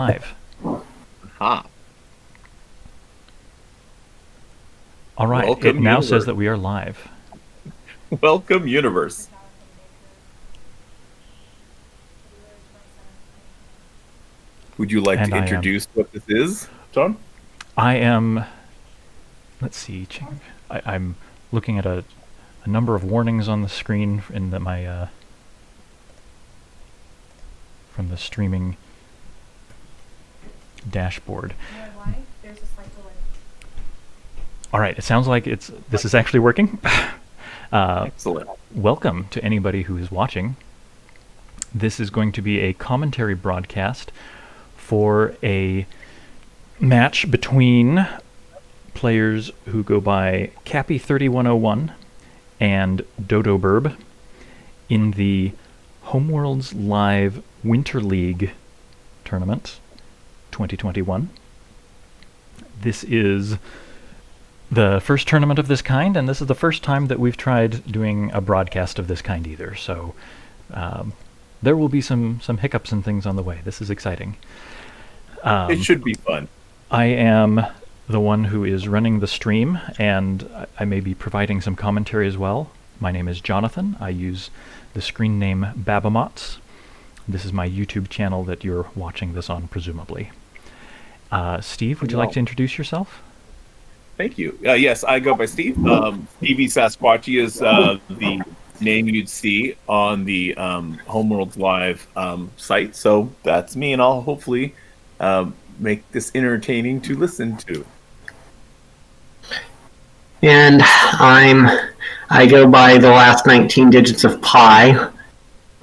Live. Ha. All right, Welcome, it now universe. says that we are live. Welcome, universe. Would you like And to introduce what this is, John? I am. Let's see. I'm looking at a number of warnings on the screen in my from the streaming dashboard. All right, it sounds like this is actually working. Excellent. Welcome to anybody who is watching. This is going to be a commentary broadcast for a match between players who go by capi3101 and DodoBirb in the Homeworlds Live Winter League Tournament 2021. This is the first tournament of this kind, and this is the first time that we've tried doing a broadcast of this kind either, so there will be some hiccups and things on the way. This is exciting. It should be fun. I am the one who is running the stream, and I may be providing some commentary as well. My name is Jonathan. I use the screen name Babamots. This is my YouTube channel that you're watching this on, presumably. Steve, would you like to introduce yourself? Thank you. Yes, I go by Steve. Stevie Sasquatchy is the name you'd see on the Homeworlds Live site. So that's me, and I'll hopefully make this entertaining to listen to. And I go by the last 19 digits of pi.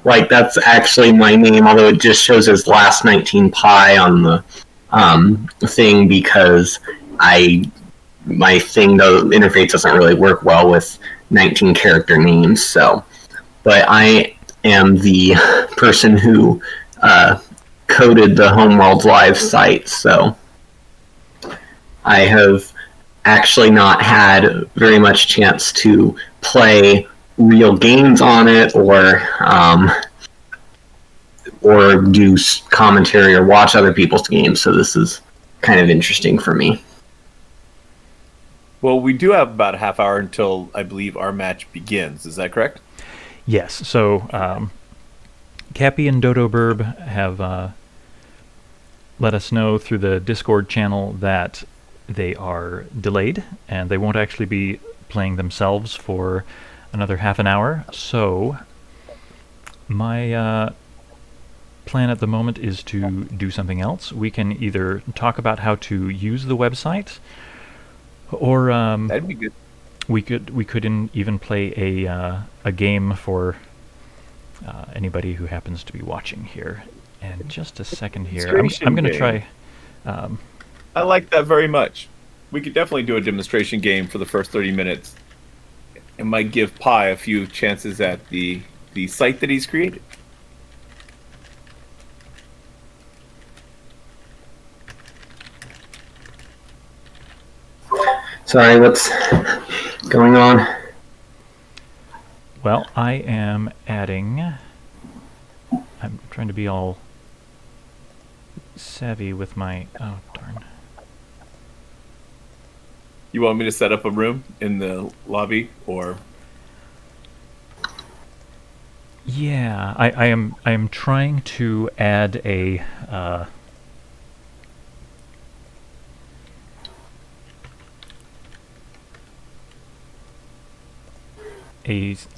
Like, that's actually my name, although it just shows as last 19 pi on the thing, because my thing, the interface doesn't really work well with 19 character names. So, but I am the person who coded the Homeworlds Live site, so I have actually not had very much chance to play real games on it, or do commentary or watch other people's games, so this is kind of interesting for me. Well, we do have about a half hour until, I believe, our match begins. Is that correct? Yes. So, Cappy and DodoBirb have let us know through the Discord channel that they are delayed, and they won't actually be playing themselves for another half an hour. So, my plan at the moment is to do something else. We can either talk about how to use the website, or That'd be good. we could even play a game for anybody who happens to be watching here. And just a second here, I'm going to try. I like that very much. We could definitely do a demonstration game for the first 30 minutes. It might give Pi a few chances at the site that he's created. Sorry, what's going on? Well, I am adding. I'm trying to be all savvy with my. Oh, darn. You want me to set up a room in the lobby, or? Yeah, I am trying to add a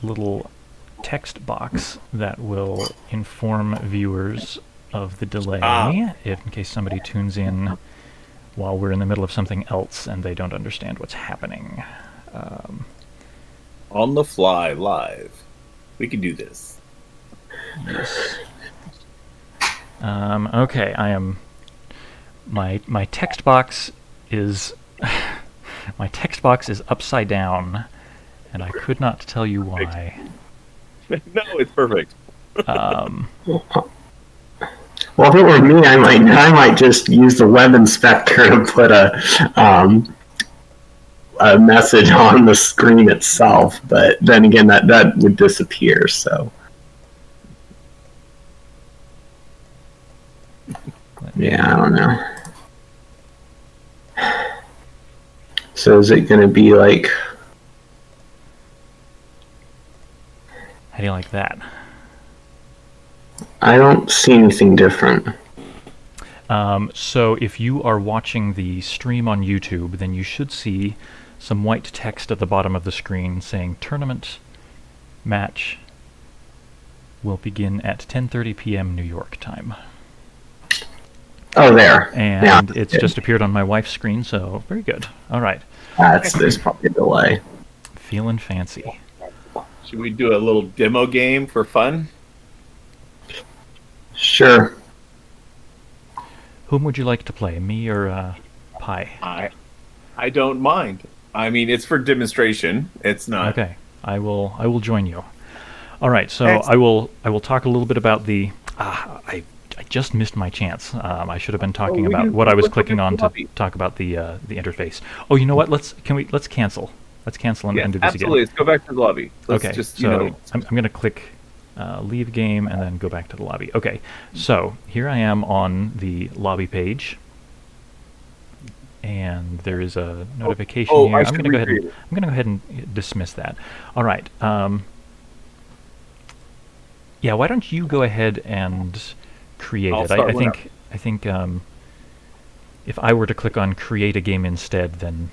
little text box that will inform viewers of the delay, if in case somebody tunes in while we're in the middle of something else and they don't understand what's happening. On the fly, live. We can do this. Yes. Okay, I am. My text box is my text box is upside down, and I could not tell you why. No, it's perfect. Well, if it were me, I might just use the web inspector to put a message on the screen itself. But then again, that would disappear. So Yeah, I don't know. So is it going to be like... How do you like that? I don't see anything different. So if you are watching the stream on YouTube, then you should see some white text at the bottom of the screen saying tournament match will begin at 10:30 p.m. New York time. Oh, there. And yeah, it's just appeared on my wife's screen, so very good. All right. There's probably a delay. Feeling fancy. Should we do a little demo game for fun? Sure. Whom would you like to play, me or Pi? I don't mind. I mean, it's for demonstration. It's not. Okay, I will join you. All right, so Excellent. I will talk a little bit about the. I just missed my chance. I should have been talking about what I was clicking on to talk about the interface. Oh, you know what? Let's cancel. Let's cancel and do this absolutely. again. Let's go back to the lobby. Let's Okay, just, so I'm going to click leave game and then go back to the lobby. Okay, so here I am on the lobby page, and there is a notification here. I'm going to go ahead and dismiss that. All right. Yeah, why don't you go ahead and create it? I think if I were to click on create a game instead, then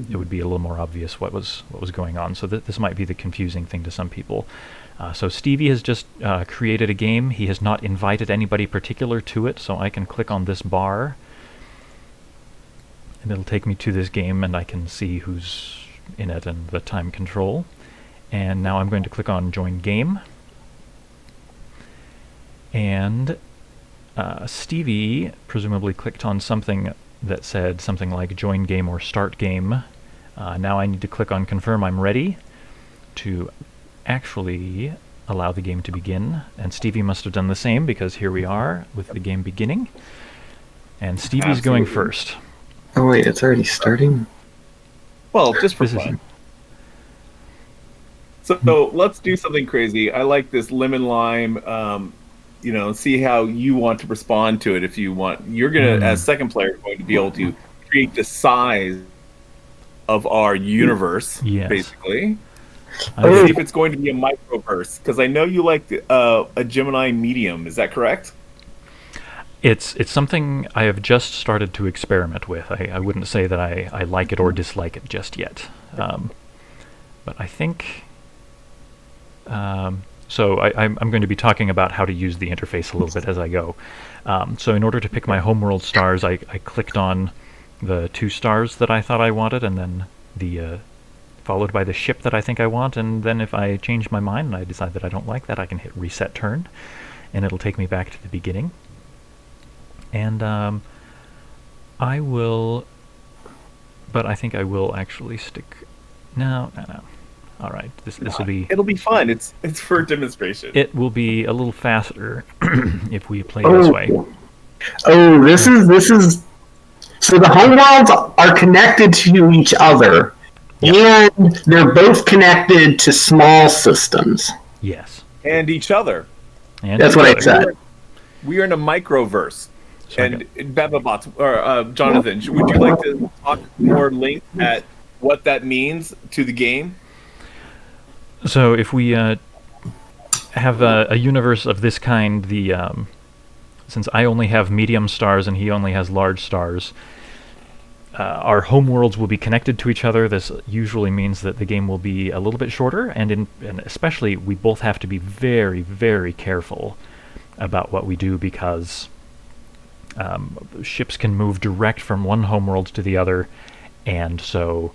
it would be a little more obvious what was going on. So this might be the confusing thing to some people. So Stevie has just created a game. He has not invited anybody particular to it, so I can click on this bar, and it'll take me to this game, and I can see who's in it and the time control. And now I'm going to click on Join Game. And Stevie presumably clicked on something that said something like Join Game or Start Game. Now I need to click on Confirm I'm Ready to actually allow the game to begin. And Stevie must have done the same, because here we are with the game beginning. And Stevie's going first. Oh wait, it's already starting? Well, just for fun. So let's do something crazy. I like this lemon lime. See how you want to respond to it. If you want, you're gonna, as second player, going to be able to create the size of our universe, basically. See if it's going to be a microverse, because I know you like a Gemini medium. Is that correct? It's something I have just started to experiment with. I wouldn't say that I like it or dislike it just yet. But I think... So I'm going to be talking about how to use the interface a little bit as I go. So in order to pick my homeworld stars, I clicked on the 2 stars that I thought I wanted, and then the followed by the ship that I think I want, and then if I change my mind and I decide that I don't like that, I can hit reset turn, and it'll take me back to the beginning. And I will... But I think I will actually stick... No. All right, this will be... It'll be fun. It's for demonstration. It will be a little faster if we play this way. Oh, this is... So the homeworlds are connected to each other, and they're both connected to small systems. Yes. And each other. That's what I said. We are in a microverse. And Bababots, or Jonathan, would you like to talk more length at what that means to the game? So if we have a universe of this kind, since I only have medium stars and he only has large stars, our homeworlds will be connected to each other. This usually means that the game will be a little bit shorter, and especially we both have to be very, very careful about what we do, because ships can move direct from one homeworld to the other, and so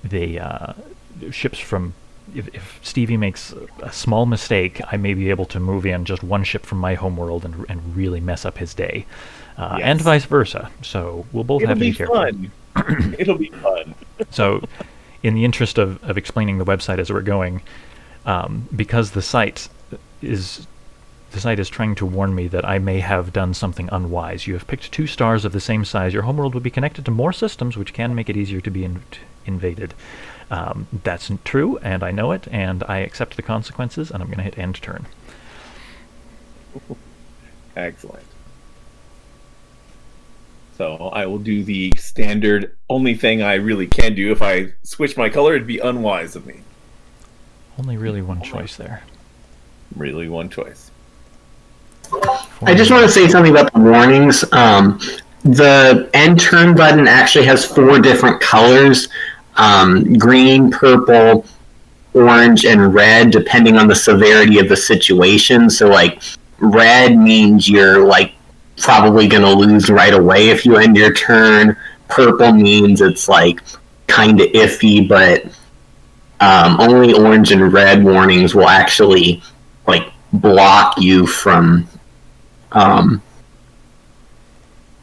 the ships from... If Stevie makes a small mistake, I may be able to move in just one ship from my homeworld and really mess up his day. And vice versa. So we'll both have to be careful. It'll be fun. So, in the interest of explaining the website as we're going, because the site is trying to warn me that I may have done something unwise. You have picked 2 stars of the same size. Your homeworld will be connected to more systems, which can make it easier to be invaded. That's true, and I know it, and I accept the consequences, and I'm going to hit end turn. Excellent. So I will do the standard. Only thing I really can do. If I switch my color, it'd be unwise of me. Only really one choice there. Really, one choice. I just want to say something about the warnings. The end turn button actually has 4 different colors: green, purple, orange, and red, depending on the severity of the situation. So, like, red means you're like probably going to lose right away if you end your turn. Purple means it's like kind of iffy, but only orange and red warnings will actually like block you from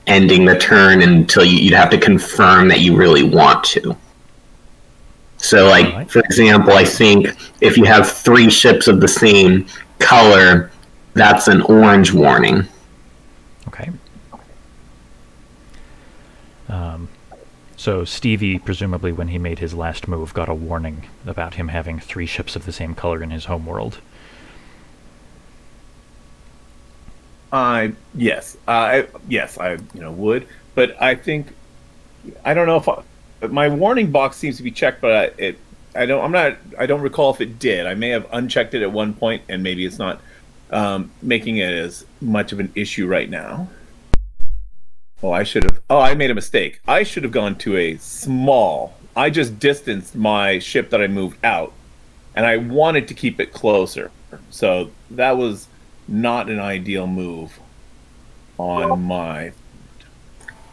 ending the turn until you'd have to confirm that you really want to. So, like, for example, I think if you have 3 ships of the same color, that's an orange warning. Okay. So Stevie, presumably when he made his last move, got a warning about him having 3 ships of the same color in his homeworld. Yes, I would, but I think I don't know if my warning box seems to be checked, but I don't recall if it did. I may have unchecked it at one point, and maybe it's not making it as much of an issue right now. Oh, I made a mistake. I should have gone to a small. I just distanced my ship that I moved out, and I wanted to keep it closer. So that was not an ideal move on my.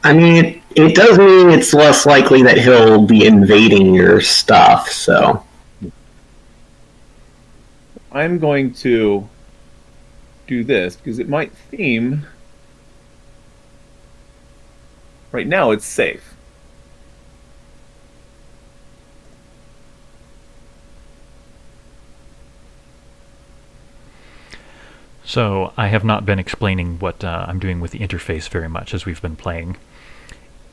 I mean, it does mean it's less likely that he'll be invading your stuff, so. I'm going to do this because it might seem. Right now, it's safe. So I have not been explaining what I'm doing with the interface very much as we've been playing.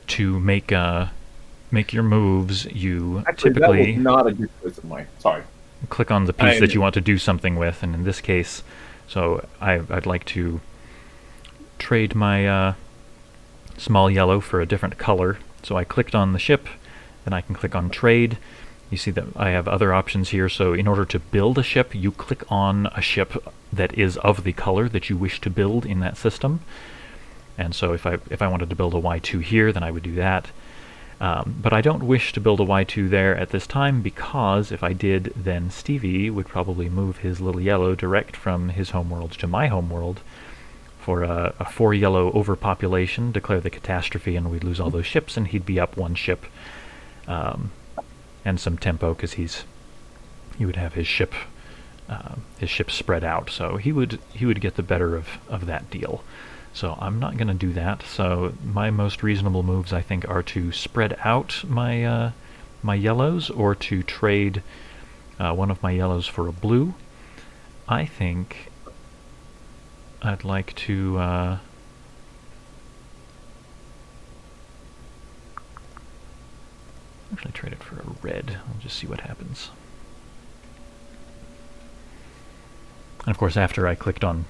To make your moves, you typically that was not a good choice of mine. Sorry. Click on the piece that you want to do something with, and in this case, so I'd like to trade my small yellow for a different color. So I clicked on the ship, then I can click on trade. You see that I have other options here. So in order to build a ship, you click on a ship that is of the color that you wish to build in that system. And so if I wanted to build a Y2 here, then I would do that. But I don't wish to build a Y2 there at this time, because if I did, then Stevie would probably move his little yellow direct from his homeworld to my homeworld for a 4 yellow overpopulation, declare the catastrophe, and we'd lose all those ships, and he'd be up 1 ship and some tempo, because he would have his ship spread out, so he would get the better of that deal. So I'm not going to do that. So my most reasonable moves, I think, are to spread out my my yellows, or to trade one of my yellows for a blue. I think I'd like to actually trade it for a red. I'll just see what happens. And of course, after I clicked on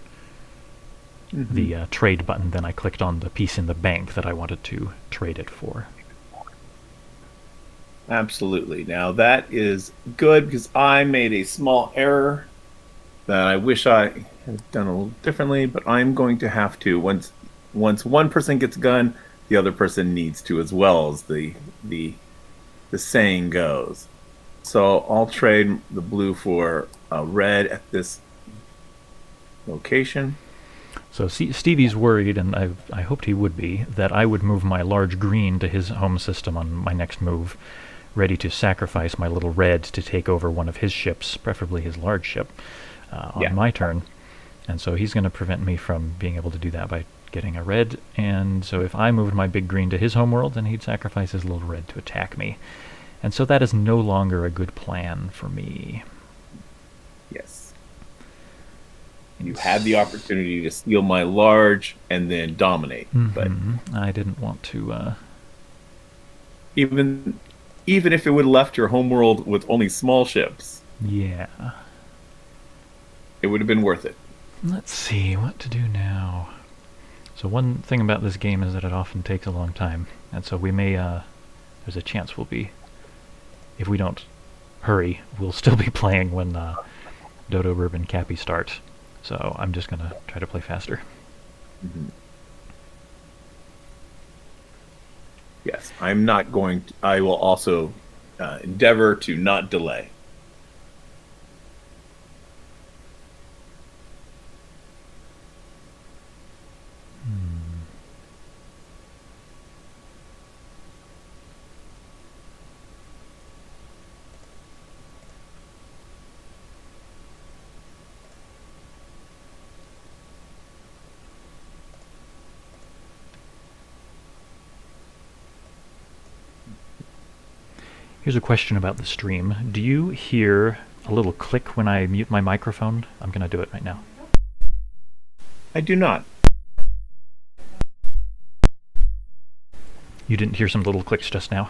the trade button, then I clicked on the piece in the bank that I wanted to trade it for. Absolutely. Now that is good, because I made a small error that I wish I had done a little differently, but I'm going to have to, once one person gets a gun, the other person needs to as well, as the saying goes. So I'll trade the blue for a red at this location. So Stevie's worried, and I hoped he would be, that I would move my large green to his home system on my next move, ready to sacrifice my little red to take over one of his ships, preferably his large ship, on my turn. And so he's going to prevent me from being able to do that by getting a red, and so if I moved my big green to his homeworld, then he'd sacrifice his little red to attack me. And so that is no longer a good plan for me. Yes. You had the opportunity to steal my large and then dominate, but I didn't want to. Even if it would have left your homeworld with only small ships, yeah, it would have been worth it. Let's see what to do now. So one thing about this game is that it often takes a long time, and so we may, there's a chance we'll be, if we don't hurry, we'll still be playing when DodoBirb and Cappy start. So I'm just going to try to play faster. Mm-hmm. Yes, I'm not going to, I will also endeavor to not delay. Here's a question about the stream. Do you hear a little click when I mute my microphone? I'm going to do it right now. I do not. You didn't hear some little clicks just now?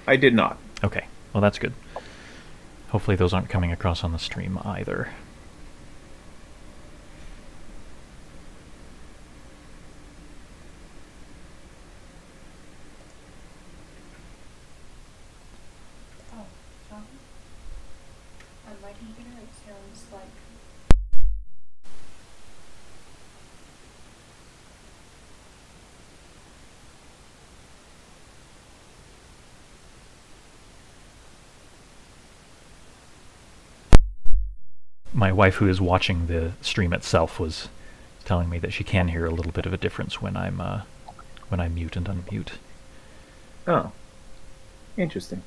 I did not. Okay, well that's good. Hopefully those aren't coming across on the stream either. My wife, who is watching the stream itself, was telling me that she can hear a little bit of a difference when I mute and unmute. Oh, interesting.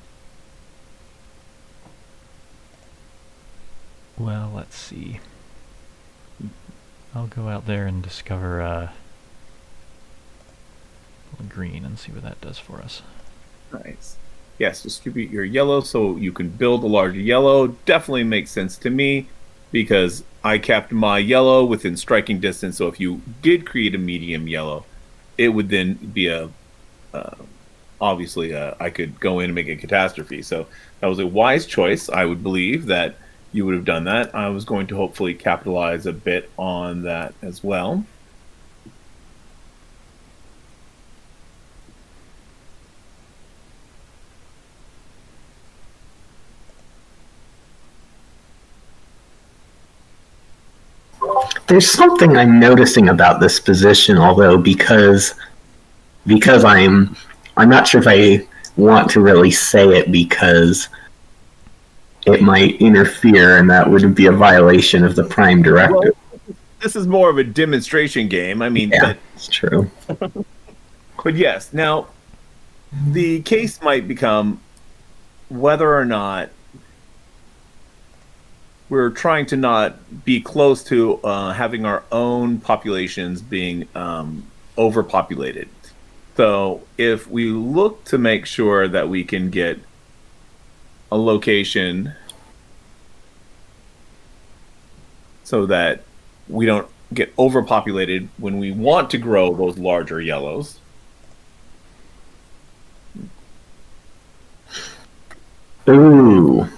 Well, let's see. I'll go out there and discover green and see what that does for us. Nice. Yes, distribute your yellow so you can build a larger yellow. Definitely makes sense to me, because I kept my yellow within striking distance, so if you did create a medium yellow, it would then be obviously I could go in and make a catastrophe. So that was a wise choice. I would believe that you would have done that. I was going to hopefully capitalize a bit on that as well. There's something I'm noticing about this position, although because I'm not sure if I want to really say it because it might interfere, and that would be a violation of the Prime Directive. Well, this is more of a demonstration game. I mean, yeah, it's true. But yes, now the case might become whether or not we're trying to not be close to having our own populations being overpopulated. So if we look to make sure that we can get a location so that we don't get overpopulated when we want to grow those larger yellows. Ooh.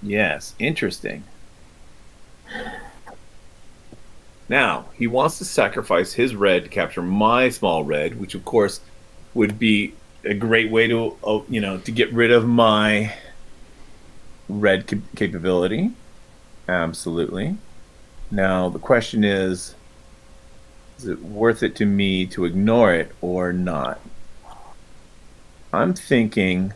Yes, interesting. Now, he wants to sacrifice his red to capture my small red, which of course would be a great way to, to get rid of my red capability. Absolutely. Now, the question is it worth it to me to ignore it or not? I'm thinking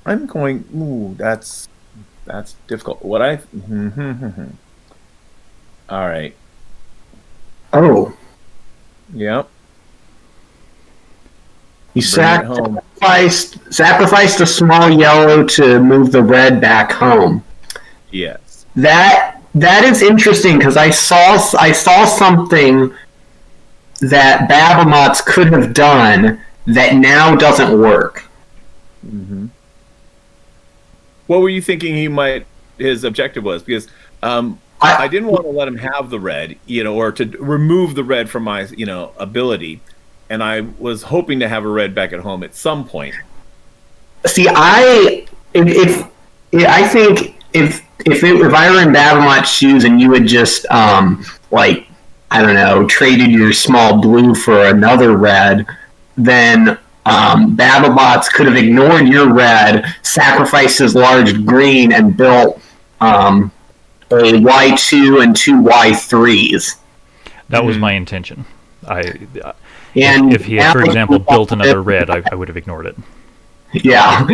I'm going, ooh, that's difficult. What I all right. Oh. Yep. You sacrificed a small yellow to move the red back home. Yes. That is interesting because I saw something that Babamots could have done that now doesn't work. Mm-hmm. What were you thinking his objective was? Because I didn't want to let him have the red, or to remove the red from my, ability. And I was hoping to have a red back at home at some point. See, if Yeah, I think if I were in Babamot's shoes and you had just like, I don't know, traded your small blue for another red, then Bababots could have ignored your red, sacrificed his large green, and built a Y2 and two Y3s. That was my intention. And if he had, for example, built another red, I would have ignored it. Yeah.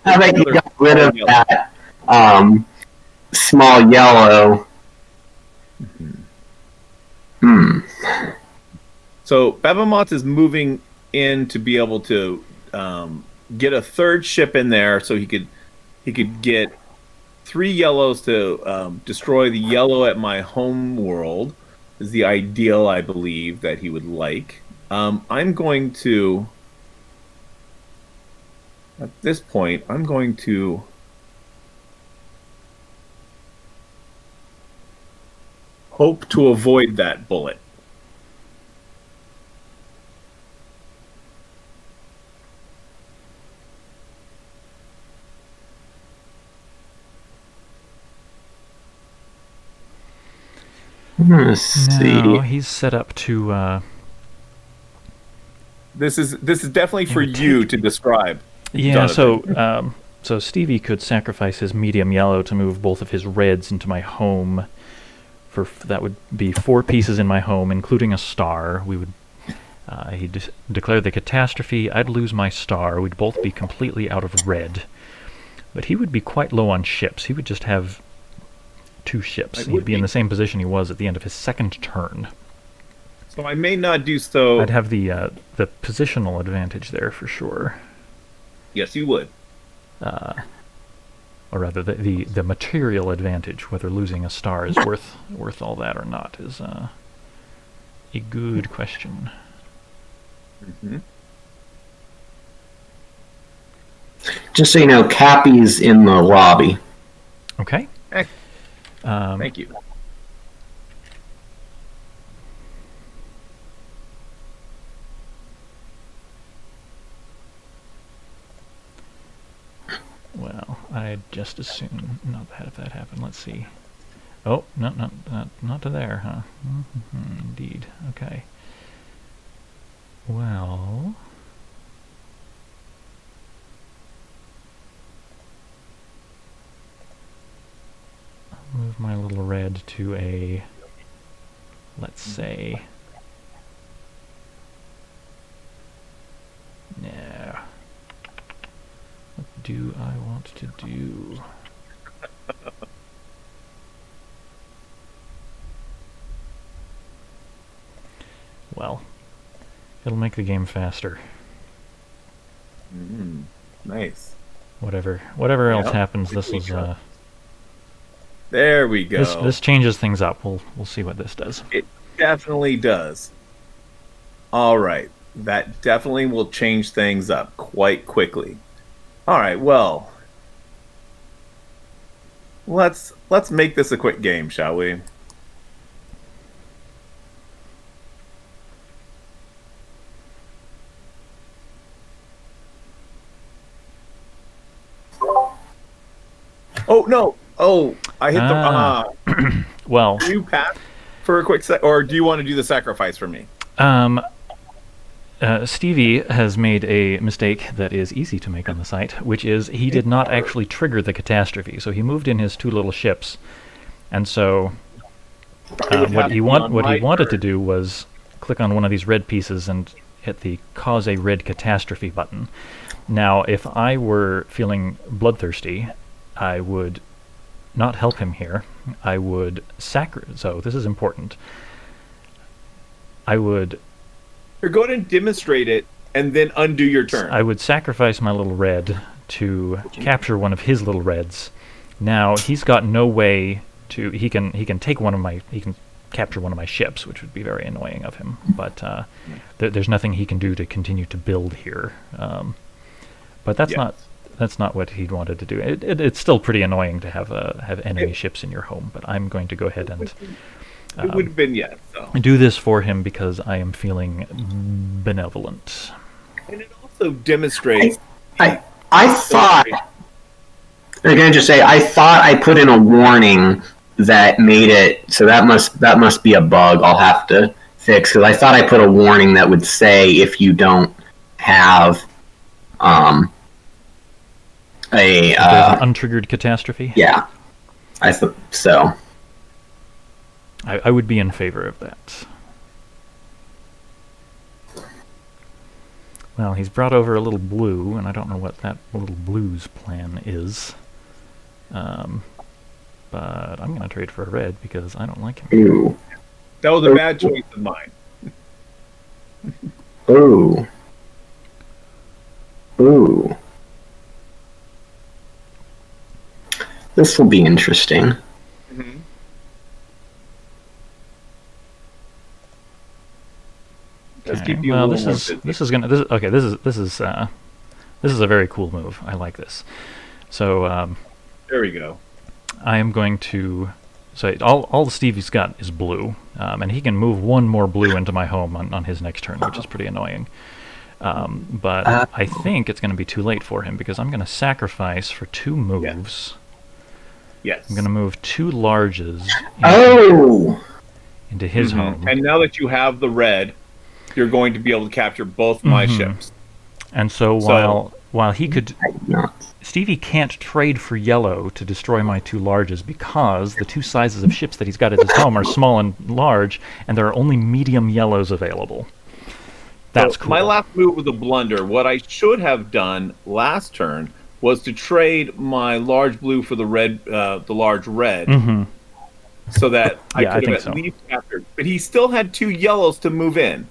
Now that you got rid of that small yellow. So Babamot is moving in to be able to get a third ship in there, so he could get 3 yellows to destroy the yellow at my home world. Is the ideal, I believe, that he would like. I'm going to, at this point, I'm going to hope to avoid that bullet. Let's see. No, he's set up to. This is definitely for you to describe. Yeah, Jonathan. so Stevie could sacrifice his medium yellow to move both of his reds into my home. That would be 4 pieces in my home, including a star. We would. He'd declare the catastrophe. I'd lose my star. We'd both be completely out of red. But he would be quite low on ships. He would just have 2 ships. He'd be in the same position he was at the end of his second turn. So I may not do so. I'd have the positional advantage there for sure. Yes, you would. Or rather, the material advantage, whether losing a star is worth all that or not, is a good question. Mm-hmm. Just so you know, Cappy's in the lobby. Okay. Thank you. Well, I'd just as soon not have that happen. Let's see. Oh, no, not to there, huh? Mm-hmm, indeed. Okay. Well, I'll move my little red to a, let's say, no. What do I want to do? Well, it'll make the game faster. Nice. Whatever else happens, this is there we go. This changes things up. We'll see what this does. It definitely does. All right, that definitely will change things up quite quickly. All right, well, let's make this a quick game, shall we? Oh no! Oh, I hit the. Well, do you pass for a quick sec, or do you want to do the sacrifice for me? Stevie has made a mistake that is easy to make on the site, which is he did not actually trigger the catastrophe. So he moved in his 2 little ships, and so what he wanted to do was click on one of these red pieces and hit the cause a red catastrophe button. Now, if I were feeling bloodthirsty, I would not help him here. I would so this is important. I would. Go ahead and demonstrate it, and then undo your turn. I would sacrifice my little red to capture one of his little reds. Now he's got no way to. He can take one of my. He can capture one of my ships, which would be very annoying of him. But there's nothing he can do to continue to build here. But that's not what he wanted to do. It's still pretty annoying to have enemy ships in your home. But I'm going to go ahead and. It would have been yes. So. Do this for him because I am feeling benevolent. And it also demonstrates. I thought I can just say I thought I put in a warning that made it so that must be a bug. I'll have to fix because I thought I put a warning that would say if you don't have a There's an untriggered catastrophe. yeah, I thought so. I would be in favor of that. Well, he's brought over a little blue, and I don't know what that little blue's plan is. But I'm going to trade for a red because I don't like him. Ooh. That was a bad choice of mine. Ooh. Ooh. This will be interesting. Mm-hmm. Okay. Well, this is a very cool move. I like this. So there we go. I am going to say all Stevie's got is blue, and he can move one more blue into my home on his next turn, which is pretty annoying. But I think it's going to be too late for him because I'm going to sacrifice for 2 moves. Yes. I'm going to move 2 larges into his home. And now that you have the red, you're going to be able to capture both my ships. And so while he could... Stevie can't trade for yellow to destroy my 2 larges because the 2 sizes of ships that he's got at his home are small and large, and there are only medium yellows available. That's cool. My last move was a blunder. What I should have done last turn was to trade my large blue for the red, the large red, so that I could have at least captured. But he still had 2 yellows to move in,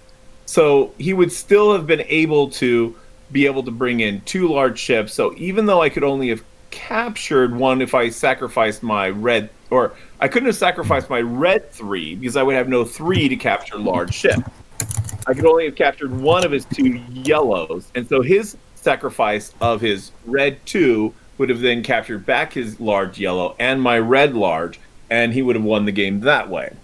so he would still have been able to bring in 2 large ships. So even though I could only have captured one if I sacrificed my red, or I couldn't have sacrificed my red 3 because I would have no 3 to capture large ship. I could only have captured one of his 2 yellows, and so his sacrifice of his red 2 would have then captured back his large yellow and my red large, and he would have won the game that way.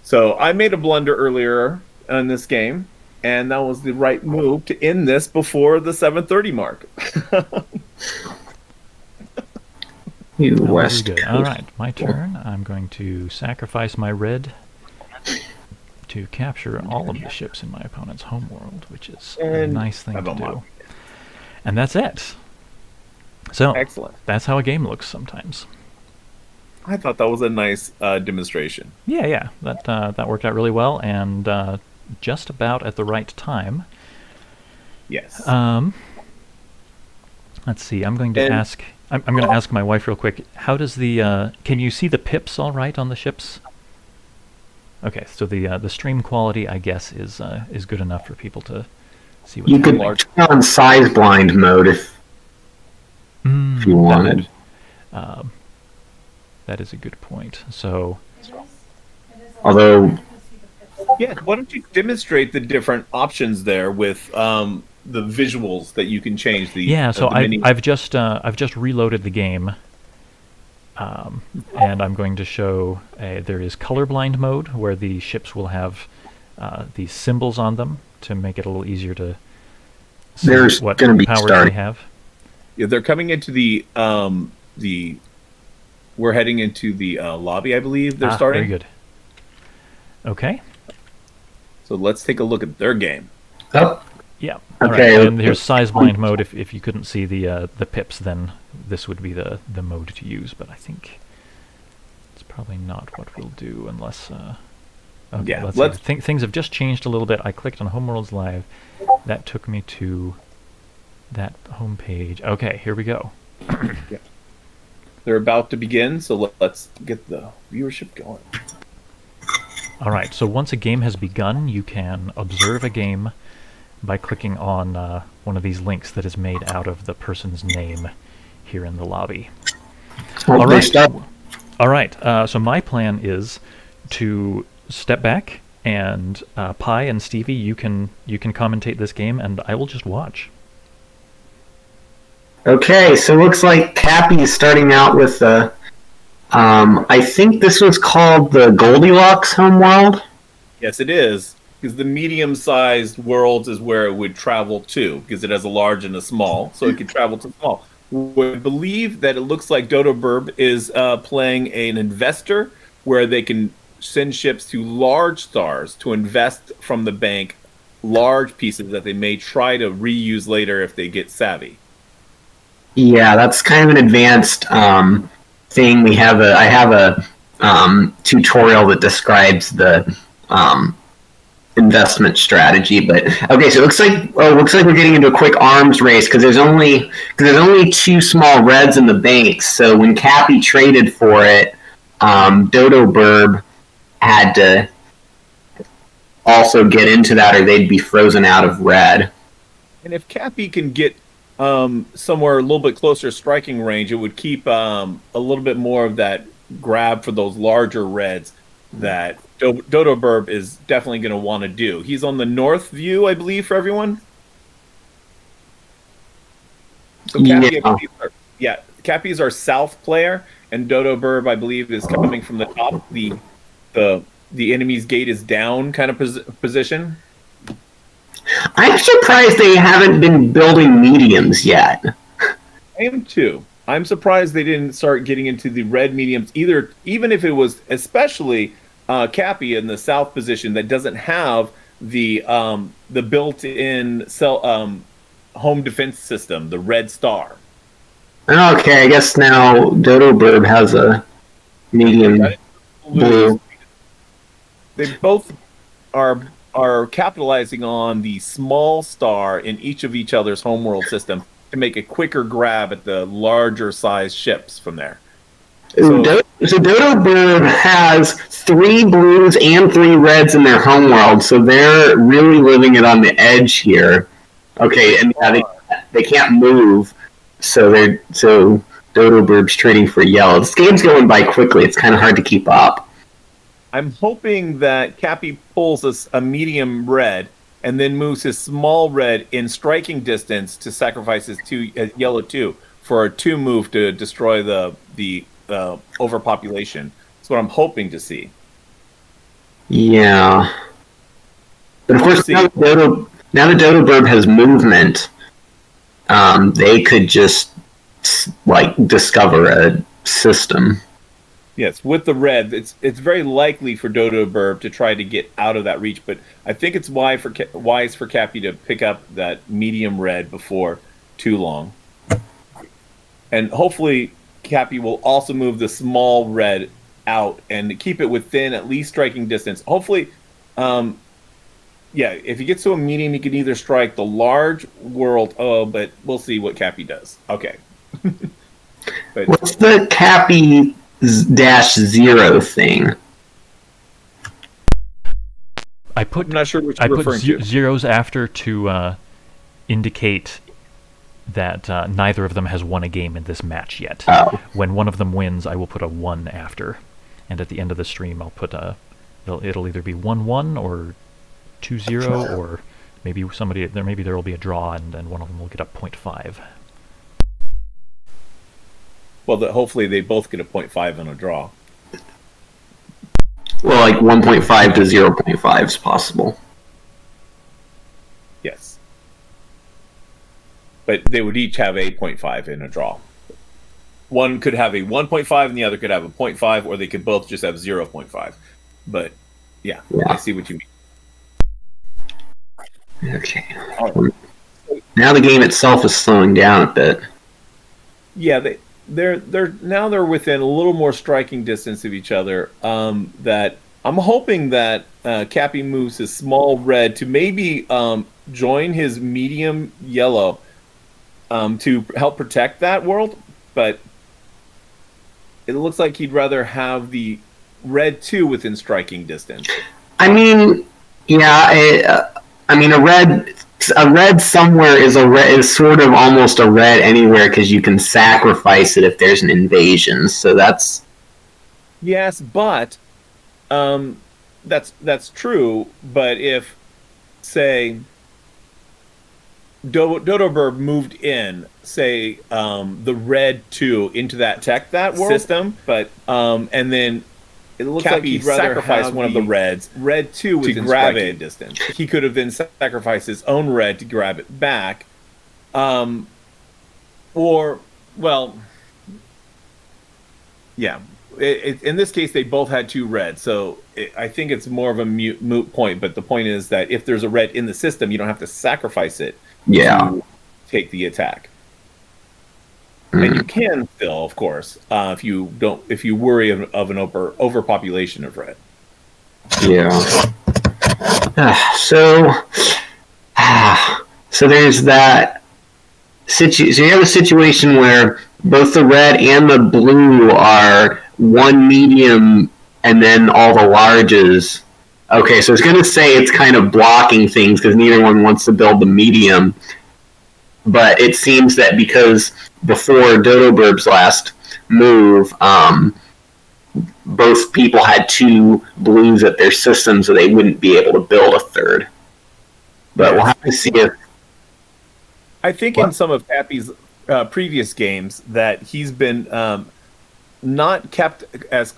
So I made a blunder earlier in this game, and that was the right move to end this before the 7:30 mark. You West Coast. All right, my turn. I'm going to sacrifice my red to capture all of the ships in my opponent's homeworld, which is a nice thing to do. And that's it. So excellent. That's how a game looks sometimes. I thought that was a nice demonstration. Yeah, that worked out really well, and just about at the right time. Yes. Let's see. I'm going to ask. I'm going to ask my wife real quick. How does the? Can you see the pips all right on the ships? Okay, so the stream quality, I guess, is good enough for people to see what's happening. You could turn on size blind mode if you wanted. That is a good point. So, although, yeah, why don't you demonstrate the different options there with the visuals that you can change? So I've just reloaded the game. And I'm going to show there is colorblind mode where the ships will have these symbols on them to make it a little easier to see what powers they have. Yeah, they're coming into the we're heading into the lobby, I believe they're starting. Very good. Okay. So let's take a look at their game. Oh. Yeah. Okay. Right. And here's size blind mode. If you couldn't see the pips, then this would be the mode to use. But I think it's probably not what we'll do unless. Okay, yeah. Let's see. Things have just changed a little bit. I clicked on Homeworlds Live. That took me to that home page. Okay, here we go. Yeah. They're about to begin, so let's get the viewership going. All right. So once a game has begun, you can observe a game by clicking on one of these links that is made out of the person's name here in the lobby. All right. So my plan is to step back, and Pi and Stevie, you can commentate this game, and I will just watch. Okay, so it looks like Cappy is starting out with I think this was called the Goldilocks homeworld. Yes, it is. Because the medium-sized worlds is where it would travel to, because it has a large and a small, so it could travel to small. would believe that it looks like DodoBirb is playing an investor where they can send ships to large stars to invest from the bank large pieces that they may try to reuse later if they get savvy. Yeah, that's kind of an advanced thing. I have a tutorial that describes the investment strategy. But okay, so it looks like we're getting into a quick arms race because there's only two small reds in the banks. So when Cappy traded for it, DodoBirb had to also get into that, or they'd be frozen out of red. And if Cappy can get somewhere a little bit closer to striking range, it would keep a little bit more of that grab for those larger reds that DodoBirb is definitely going to want to do. He's on the north view, I believe, for everyone. So Cappy, Cappy is our south player, and DodoBirb, I believe, is coming from the top. The enemy's gate is down kind of position. I'm surprised they haven't been building mediums yet. I am too. I'm surprised they didn't start getting into the red mediums either, even if it was especially Cappy in the south position that doesn't have the built-in home defense system, the red star. Okay, I guess now DodoBirb has a medium blue. They both are capitalizing on the small star in each other's homeworld system to make a quicker grab at the larger size ships from there. So DodoBirb has 3 blues and 3 reds in their homeworld, so they're really living it on the edge here. Okay, and they can't move, so DodoBirb's trading for yellow. This game's going by quickly. It's kind of hard to keep up. I'm hoping that Cappy pulls a medium red and then moves his small red in striking distance to sacrifice his yellow 2 for a 2 move to destroy the overpopulation. That's what I'm hoping to see. Yeah. But of course, now that DodoBirb has movement, they could just discover a system. Yes, with the red, it's very likely for DodoBirb to try to get out of that reach, but I think it's wise for Cappy to pick up that medium red before too long. And hopefully Cappy will also move the small red out and keep it within at least striking distance. Hopefully, if he gets to a medium, he can either strike the large world, but we'll see what Cappy does. Okay. But, what's the Cappy -0 thing? I'm not sure what you're referring to. Zeros after to indicate that neither of them has won a game in this match yet. Oh. When one of them wins, I will put a 1 after, and at the end of the stream, I'll put it'll either be 1-1 or 2-0, or maybe there will be a draw, and then one of them will get a 0.5. Well, hopefully they both get a 0.5 in a draw. Well, like 1.5 to 0.5 is possible. Yes. But they would each have a 0.5 in a draw. One could have a 1.5 and the other could have a 0.5, or they could both just have 0.5. But, yeah, I see what you mean. Okay. Right. Now the game itself is slowing down a bit. Yeah, they're within a little more striking distance of each other. That I'm hoping that Cappy moves his small red to maybe join his medium yellow to help protect that world, but it looks like he'd rather have the red 2 within striking distance. I mean, yeah, a red somewhere is sort of almost a red anywhere because you can sacrifice it if there's an invasion. So that's yes, but that's true. But if, say, DodoBirb moved in, say, the red 2 into that world system, but and then it looks Cappy like he'd rather sacrifice one of the reds, red 2 to grab it distance. He could have then sacrificed his own red to grab it back, or Well, yeah. In this case, they both had 2 reds, so I think it's more of a moot point. But the point is that if there's a red in the system, you don't have to sacrifice it to take the attack. And you can still, of course, if you worry of an overpopulation of red. Yeah. So there's that. So you have a situation where both the red and the blue are one medium, and then all the larges. Okay, so I was going to say it's kind of blocking things because neither one wants to build the medium. But it seems that because before DodoBirb's last move, both people had 2 blues at their system, so they wouldn't be able to build a third. But we'll have to see if... I think in some of Cappy's previous games that he's been not kept as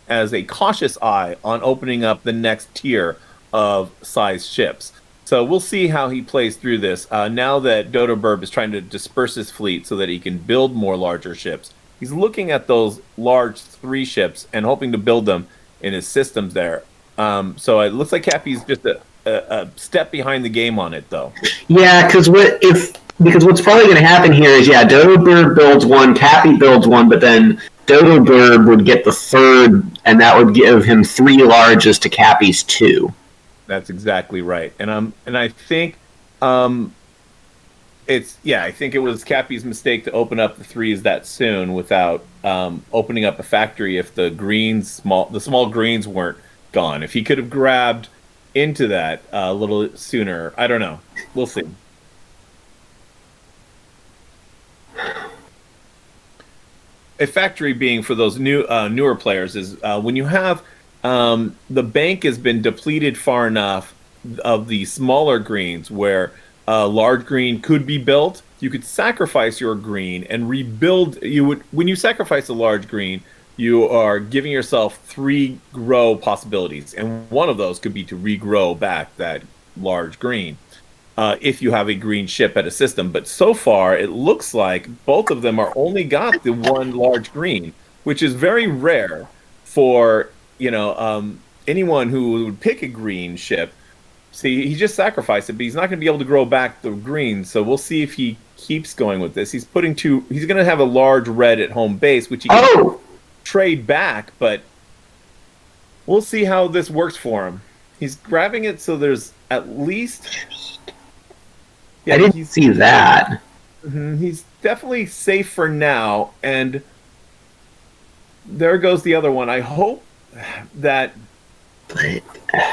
a cautious eye on opening up the next tier of size ships. So we'll see how he plays through this. Now that DodoBirb is trying to disperse his fleet so that he can build more larger ships, he's looking at those large 3 ships and hoping to build them in his systems there. So it looks like Cappy's just a step behind the game on it, though. Yeah, because what's probably going to happen here is, DodoBirb builds 1, Cappy builds 1, but then DodoBirb would get the third, and that would give him 3 larges to Cappy's 2. That's exactly right, and I think I think it was Cappy's mistake to open up the 3s that soon without opening up a factory. If the small greens weren't gone, if he could have grabbed into that a little sooner, I don't know. We'll see. A factory being for those newer players is when you have the bank has been depleted far enough of the smaller greens where a large green could be built. You could sacrifice your green and rebuild. When you sacrifice a large green, you are giving yourself 3 grow possibilities, and one of those could be to regrow back that large green if you have a green ship at a system. But so far, it looks like both of them are only got the 1 large green, which is very rare for anyone who would pick a green ship. See, he just sacrificed it, but he's not going to be able to grow back the green. So we'll see if he keeps going with this. He's going to have a large red at home base, which he can trade back, but we'll see how this works for him. He's grabbing it, so there's at least... I didn't see that. He's definitely safe for now, and there goes the other one. I hope that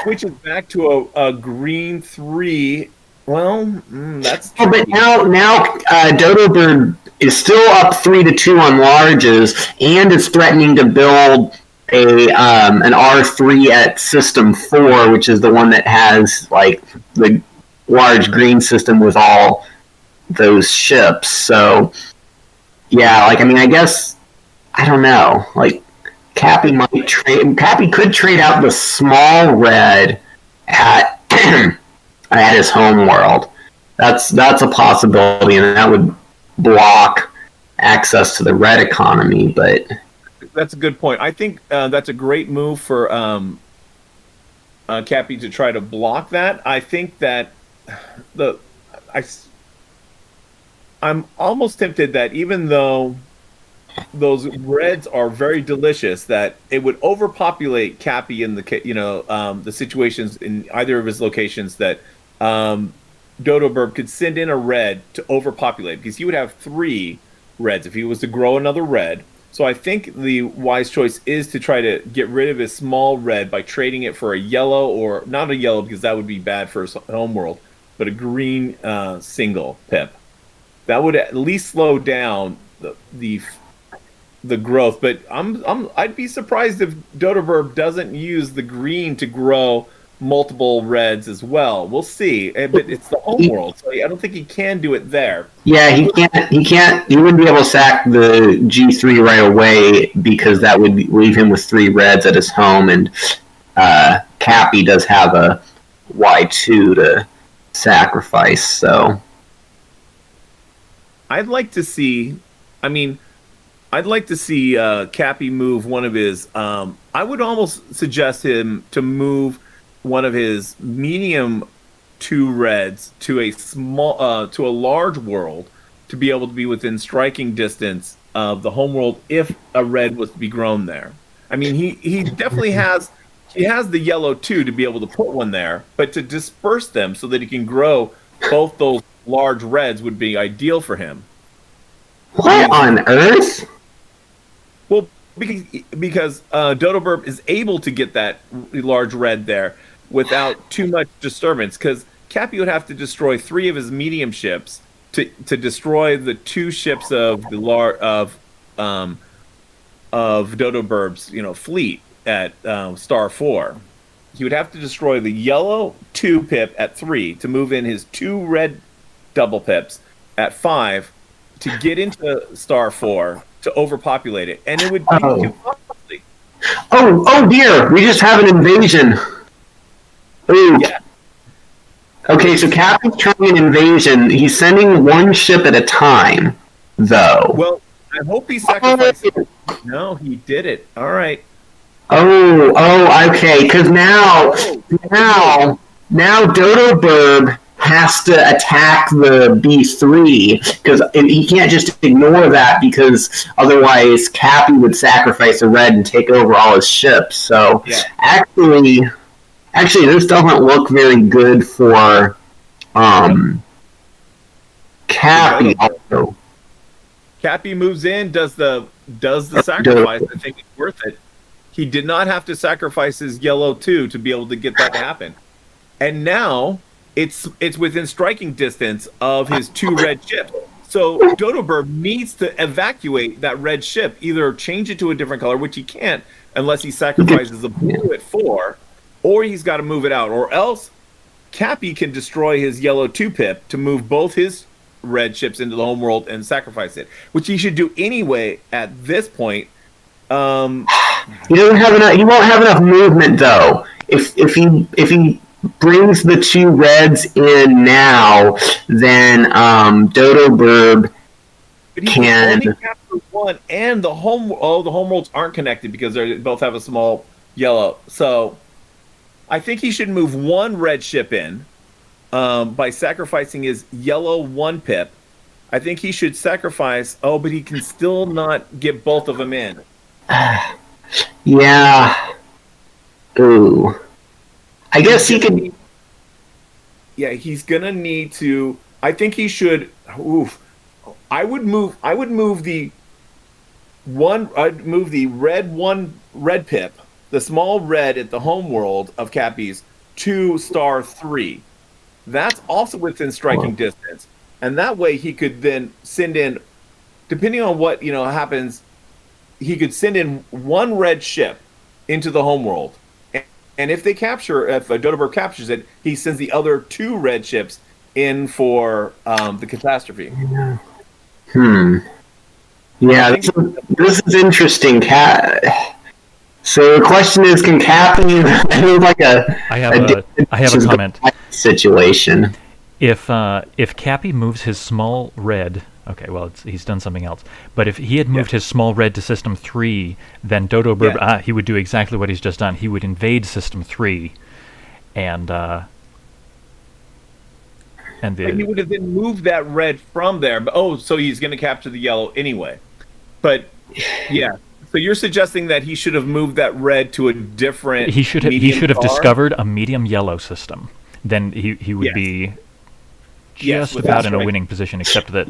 switches back to a green 3. Well, that's tricky. But now DodoBirb is still up 3-2 on larges, and is threatening to build an R3 at System 4, which is the one that has like the large green system with all those ships. So yeah, I guess I don't know. Cappy could trade out the small red at at his home world. That's a possibility, and that would block access to the red economy. But that's a good point. I think that's a great move for Cappy to try to block that. I think that I'm almost tempted that even though those reds are very delicious, that it would overpopulate Cappy in the situations in either of his locations that DodoBirb could send in a red to overpopulate, because he would have 3 reds if he was to grow another red. So I think the wise choice is to try to get rid of his small red by trading it for a yellow, or not a yellow because that would be bad for his homeworld, but a green single pip. That would at least slow down the growth. But I'd be surprised if DodoBirb doesn't use the green to grow multiple reds as well. We'll see. But it's the homeworld, so I don't think he can do it there. Yeah, he can't. He wouldn't be able to sack the G3 right away, because that would leave him with 3 reds at his home, and Cappy does have a Y2 to sacrifice. So I'd like to see I mean, I'd like to see Cappy move one of his. I would almost suggest him to move one of his medium two reds to a large world to be able to be within striking distance of the homeworld if a red was to be grown there. I mean, he definitely has the yellow two to be able to put one there, but to disperse them so that he can grow both those large reds would be ideal for him. What on earth? Well, because DodoBirb is able to get that large red there without too much disturbance, because Cappy would have to destroy 3 of his medium ships to destroy the 2 ships of the of DodoBirb's fleet at star 4. He would have to destroy the yellow 2 pip at 3 to move in his 2 red double pips at 5 to get into star 4 to overpopulate it, and it would be too costly. Oh dear! We just have an invasion. Ooh. Yeah. Okay, so Captain's trying an invasion. He's sending 1 ship at a time, though. Well, I hope he sacrificed it. No, he did it. All right. Oh, okay. Because now DodoBirb has to attack the B3 because he can't just ignore that because otherwise Cappy would sacrifice a red and take over all his ships. So yeah. Actually, this doesn't look very good for Cappy. Also, Cappy moves in, does the sacrifice. I think it's worth it. He did not have to sacrifice his yellow 2 to be able to get that to happen, and now it's within striking distance of his 2 red ships. So DodoBirb needs to evacuate that red ship, either change it to a different color, which he can't unless he sacrifices the blue at 4, or he's got to move it out, or else Cappy can destroy his yellow 2 pip to move both his red ships into the homeworld and sacrifice it, which he should do anyway at this point. He doesn't have enough. He won't have enough movement though. If he brings the 2 reds in now, then DodoBirb can only capture 1, and the homeworlds aren't connected because they both have a small yellow. So I think he should move 1 red ship in by sacrificing his yellow 1 pip. I think he should sacrifice. Oh, but he can still not get both of them in. Yeah. Ooh. I guess he could. Yeah, he's gonna need to. I think he should. Oof. I would move the one. I'd move the red pip, the small red at the homeworld of Cappy's, to star 3. That's also within striking distance, and that way he could then send in, depending on what happens, he could send in 1 red ship into the homeworld. And if DodoBirb captures it, he sends the other 2 red ships in for the catastrophe. Yeah, this is interesting. So the question is, can Cappy move like I have a comment. Situation. If Cappy moves his small red, okay, well he's done something else. But if he had moved his small red to System 3, then DodoBirb he would do exactly what he's just done. He would invade System 3, and he would have then moved that red from there. But so he's going to capture the yellow anyway. But yeah. So you're suggesting that he should have moved that red to a different. He should have discovered a medium yellow system. Then he would be just about in a winning position, except that.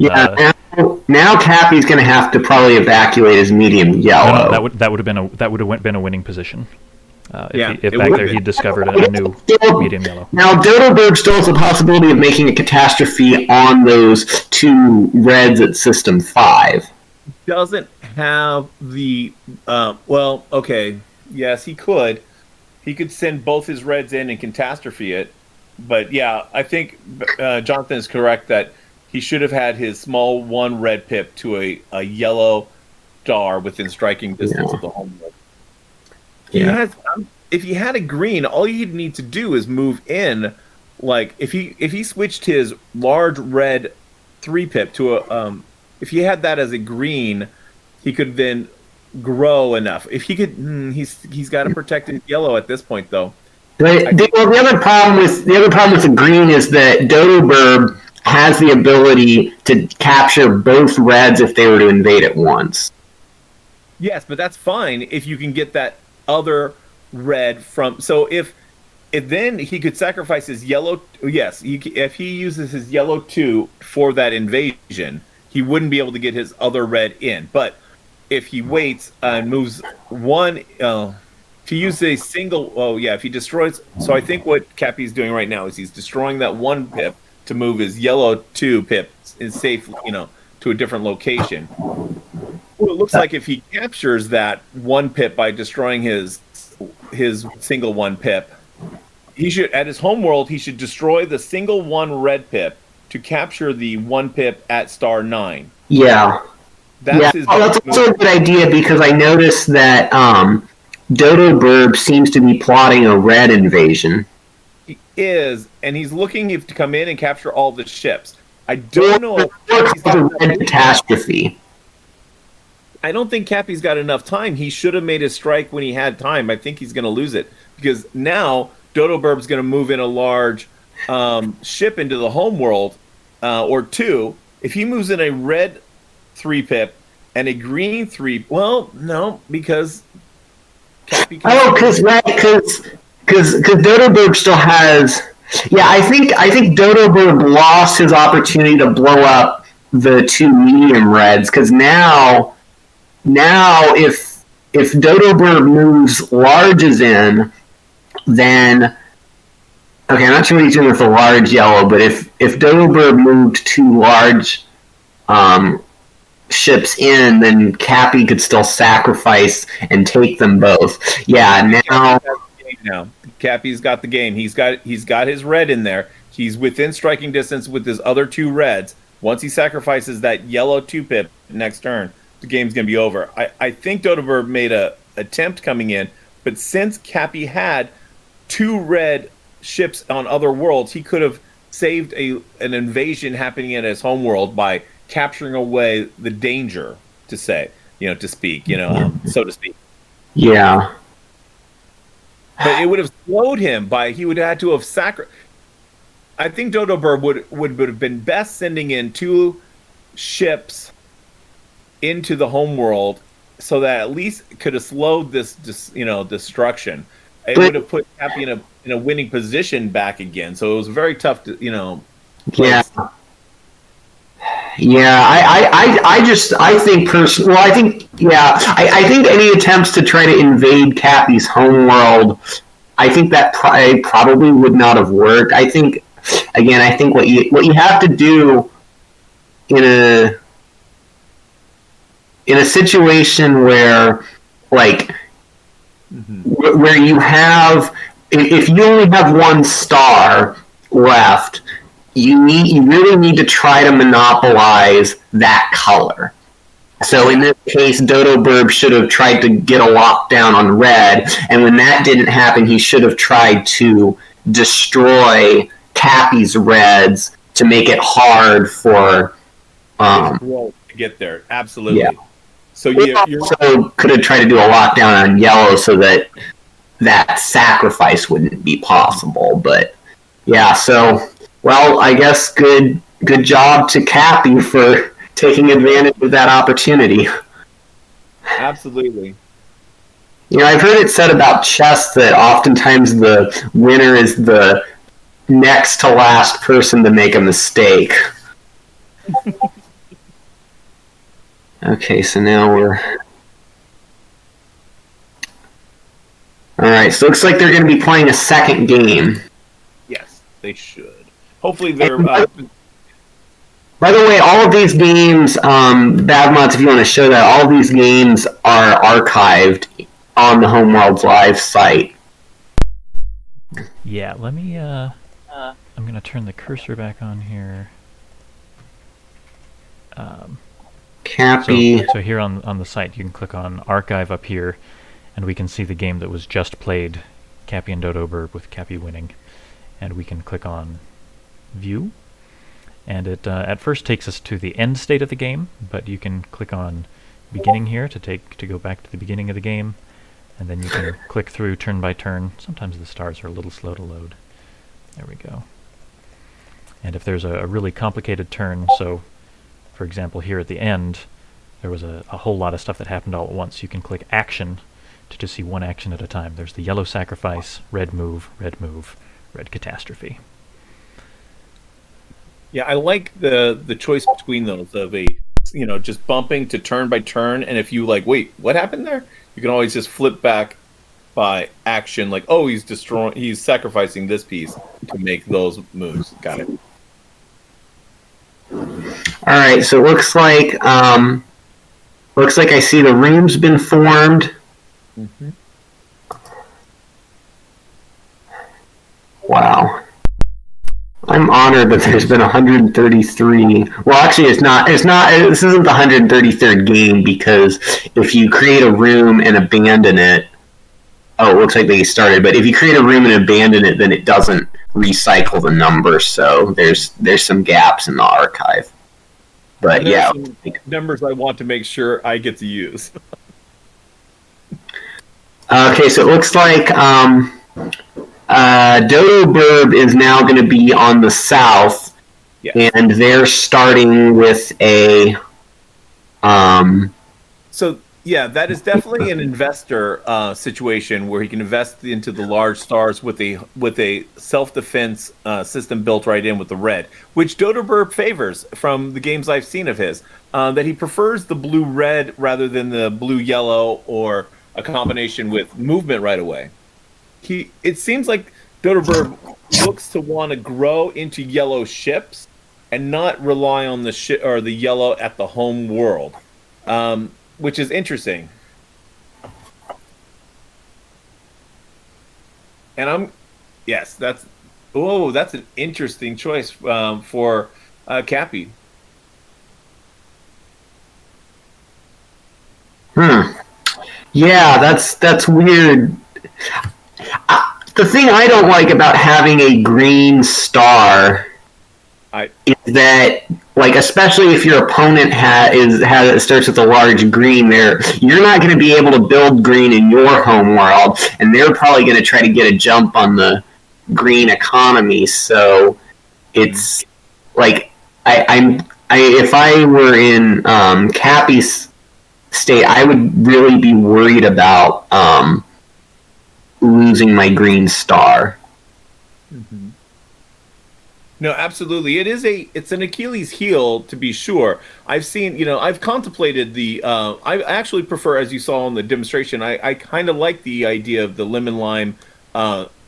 Now Cappy's going to have to probably evacuate his medium yellow. No, that would have been a winning position. If back there he'd discovered a new medium yellow. Now DodoBirb still has the possibility of making a catastrophe on those 2 reds at System 5. Doesn't have the okay. Yes, he could. He could send both his reds in and catastrophe it. But yeah, I think Jonathan is correct that he should have had his small 1 red pip to a yellow star within striking distance of the homeworld. If he had a green, all he'd need to do is move in. Like if he switched his large red 3 pip to if he had that as a green, he could then grow enough. If he could, he's got to protect his yellow at this point, though. The other problem with the green is that DodoBirb has the ability to capture both reds if they were to invade at once. Yes, but that's fine if you can get that other red from. So if then he could sacrifice his yellow. Yes, if he uses his yellow 2 for that invasion, he wouldn't be able to get his other red in. But if he waits and moves one. If he uses a single, if he destroys. So I think what Cappy's doing right now is he's destroying that 1 pip to move his yellow 2 pip in safe, to a different location. Well, it looks like if he captures that 1 pip by destroying his single 1 pip, he should, at his homeworld, he should destroy the single 1 red pip to capture the 1 pip at star 9. Yeah. That's also a good idea because I noticed that DodoBirb seems to be plotting a red invasion. He is, and he's looking to come in and capture all the ships. I don't know if Cappy's got a red catastrophe. I don't think Cappy's got enough time. He should have made his strike when he had time. I think he's going to lose it because now DodoBirb's going to move in a large ship into the homeworld or 2. If he moves in a red 3 pip and a green 3, well, no, because Cappy. Because DodoBirb still has. Yeah, I think DodoBirb lost his opportunity to blow up the 2 medium reds because now if DodoBirb moves larges in, then okay, I'm not sure what he's doing with the large yellow, but if DodoBirb moved 2 large ships in, then Cappy could still sacrifice and take them both. Yeah, now Cappy's got the game. He's got his red in there. He's within striking distance with his other 2 reds. Once he sacrifices that yellow 2 pip next turn, the game's going to be over. I think DodoBirb made a attempt coming in, but since Cappy had 2 red ships on other worlds, he could have saved an invasion happening in his homeworld by capturing away the danger, to speak, so to speak. Yeah. But it would have slowed him he would have had to have sacrificed. I think DodoBirb would have been best sending in 2 ships into the homeworld so that at least could have slowed this destruction. It would have put Cappy in a winning position back again. So it was very tough to, Yeah. Yeah, I think any attempts to try to invade Cappy's homeworld, I think that probably would not have worked. I think what you have to do in a situation where where you have, if you only have 1 star left, you really need to try to monopolize that color. So in this case, DodoBirb should have tried to get a lockdown on red, and when that didn't happen, he should have tried to destroy Cappy's reds to make it hard for to get there. Absolutely. Yeah. So you also could have tried to do a lockdown on yellow so that sacrifice wouldn't be possible. But yeah, so I guess good job to Cappy for taking advantage of that opportunity. Absolutely. I've heard it said about chess that oftentimes the winner is the next to last person to make a mistake. Okay, so now we're... Alright, so it looks like they're going to be playing a second game. Yes, they should. Hopefully they're... By the way, all of these games, Badmods, if you want to show that, all of these games are archived on the Homeworlds Live site. Yeah, let me... I'm going to turn the cursor back on here. Cappy. So here on the site, you can click on Archive up here, and we can see the game that was just played, Cappy and DodoBirb, with Cappy winning. And we can click on View, And it at first takes us to the end state of the game, but you can click on beginning here to go back to the beginning of the game, and then you can click through turn by turn. Sometimes the stars are a little slow to load. There we go. And if there's a really complicated turn, so for example here at the end, there was a whole lot of stuff that happened all at once, you can click action to just see one action at a time. There's the yellow sacrifice, red move, red catastrophe. Yeah, I like the choice between those of just bumping to turn by turn, and if you like, wait, what happened there? You can always just flip back by action, like, oh, he's sacrificing this piece to make those moves. Got it. All right, so it looks like I see the room's been formed. Mm-hmm. Wow. I'm honored that there's been 133. Well, actually, it's not. This isn't the 133rd game, because if you create a room and abandon it, it looks like they started. But if you create a room and abandon it, then it doesn't recycle the number. So there's some gaps in the archive. But yeah, numbers I want to make sure I get to use. Okay, so it looks like DodoBirb is now going to be on the south, yes. And they're starting with a. So yeah, that is definitely an investor situation where he can invest into the large stars with a self-defense system built right in with the red, which DodoBirb favors from the games I've seen of his. That he prefers the blue-red rather than the blue-yellow or a combination with movement right away. It seems like DodoBirb looks to want to grow into yellow ships and not rely on the ship or the yellow at the home world, which is interesting. And that's an interesting choice for Cappy. Yeah, that's weird. The thing I don't like about having a green star is that, like, especially if your opponent starts with a large green, you're not going to be able to build green in your home world, and they're probably going to try to get a jump on the green economy. So it's like if I were in Cappy's state, I would really be worried about losing my green star. Mm-hmm. No, absolutely. It's an Achilles heel, to be sure. I've contemplated I actually prefer, as you saw in the demonstration, I kind of like the idea of the lemon lime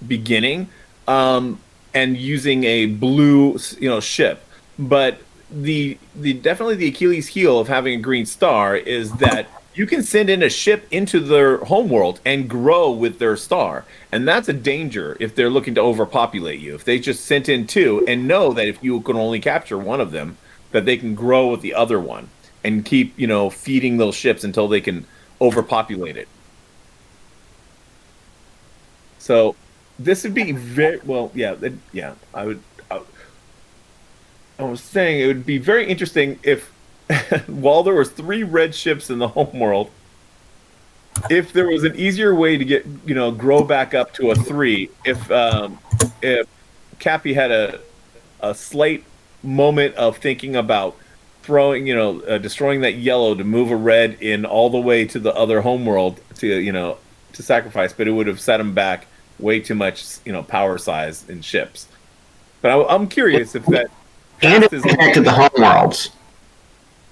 beginning and using a blue ship. But definitely the Achilles heel of having a green star is that you can send in a ship into their homeworld and grow with their star. And that's a danger if they're looking to overpopulate you. If they just sent in two and know that if you can only capture one of them, that they can grow with the other one and keep, feeding those ships until they can overpopulate it. So this would be very, I was saying it would be very interesting if while there was 3 red ships in the homeworld, if there was an easier way to get grow back up to a 3, if Cappy had a slight moment of thinking about throwing destroying that yellow to move a red in all the way to the other homeworld to sacrifice, but it would have set him back way too much power size in ships. But I'm curious if that and it's connected to the homeworlds.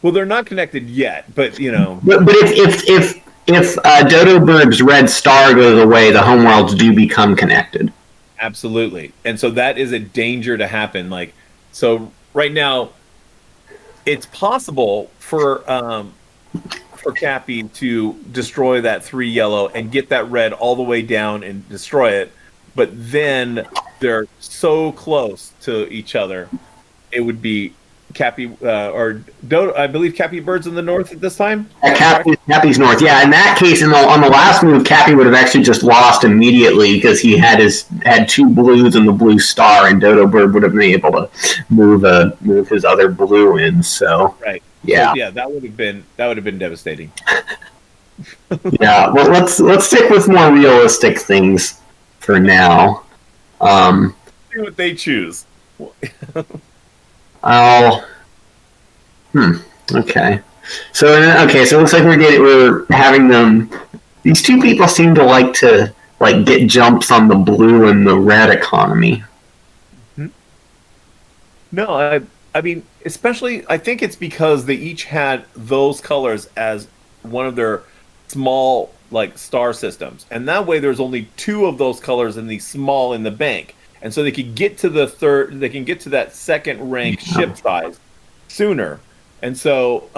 Well, they're not connected yet, but But if DodoBirb's red star goes away, the homeworlds do become connected. Absolutely, and so that is a danger to happen. So right now, it's possible for Cappy to destroy that 3 yellow and get that red all the way down and destroy it, but then they're so close to each other, it would be Cappy or Dodo. I believe Cappy Bird's in the north at this time. Cappy's north. Yeah, in that case, on the last move, Cappy would have actually just lost immediately because he had two blues and the blue star, and DodoBirb would have been able to move his other blue in. So right. Yeah. So, yeah, that would have been devastating. Yeah. Well, let's stick with more realistic things for now. See what they choose. Okay. So it looks like we're having them. These two people seem to like get jumps on the blue and the red economy. No, I mean, especially I think it's because they each had those colors as one of their small like star systems, and that way there's only two of those colors in the small in the bank, and so they could get to the third. They can get to that second rank ship size sooner, and so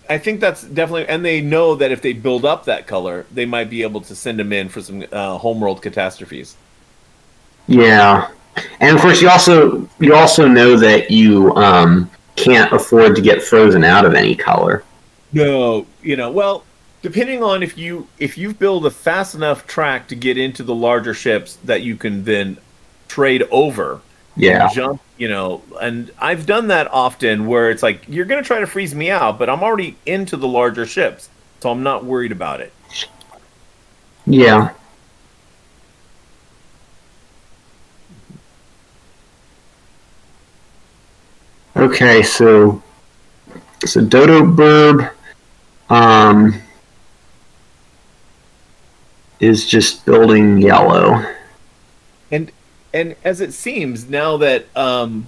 I think that's definitely. And they know that if they build up that color, they might be able to send them in for some homeworld catastrophes. Yeah, and of course you also know that you can't afford to get frozen out of any color. No, well, depending on if you build a fast enough track to get into the larger ships that you can then trade over. Yeah. Jump, and I've done that often where it's like you're going to try to freeze me out, but I'm already into the larger ships, so I'm not worried about it. Yeah. Okay, so DodoBirb is just building yellow. And as it seems now that now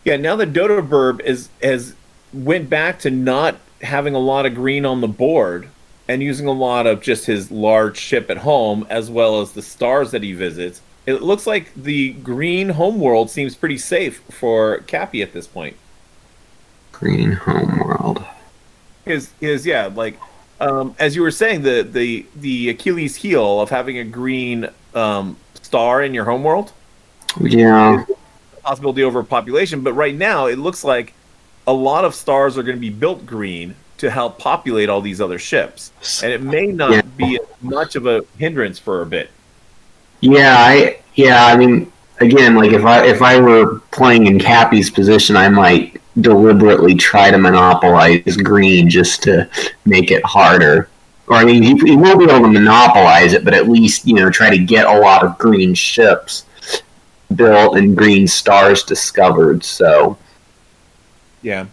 that DodoBirb has went back to not having a lot of green on the board and using a lot of just his large ship at home as well as the stars that he visits, it looks like the green homeworld seems pretty safe for Cappy at this point. Green homeworld Is as you were saying, the Achilles heel of having a green star in your homeworld. Yeah. Possibility over population, but right now it looks like a lot of stars are going to be built green to help populate all these other ships, and it may not be as much of a hindrance for a bit. I mean, again, like if I were playing in Cappy's position, I might deliberately try to monopolize green just to make it harder. Or I mean, he won't be able to monopolize it, but at least try to get a lot of green ships built and green stars discovered. So yeah.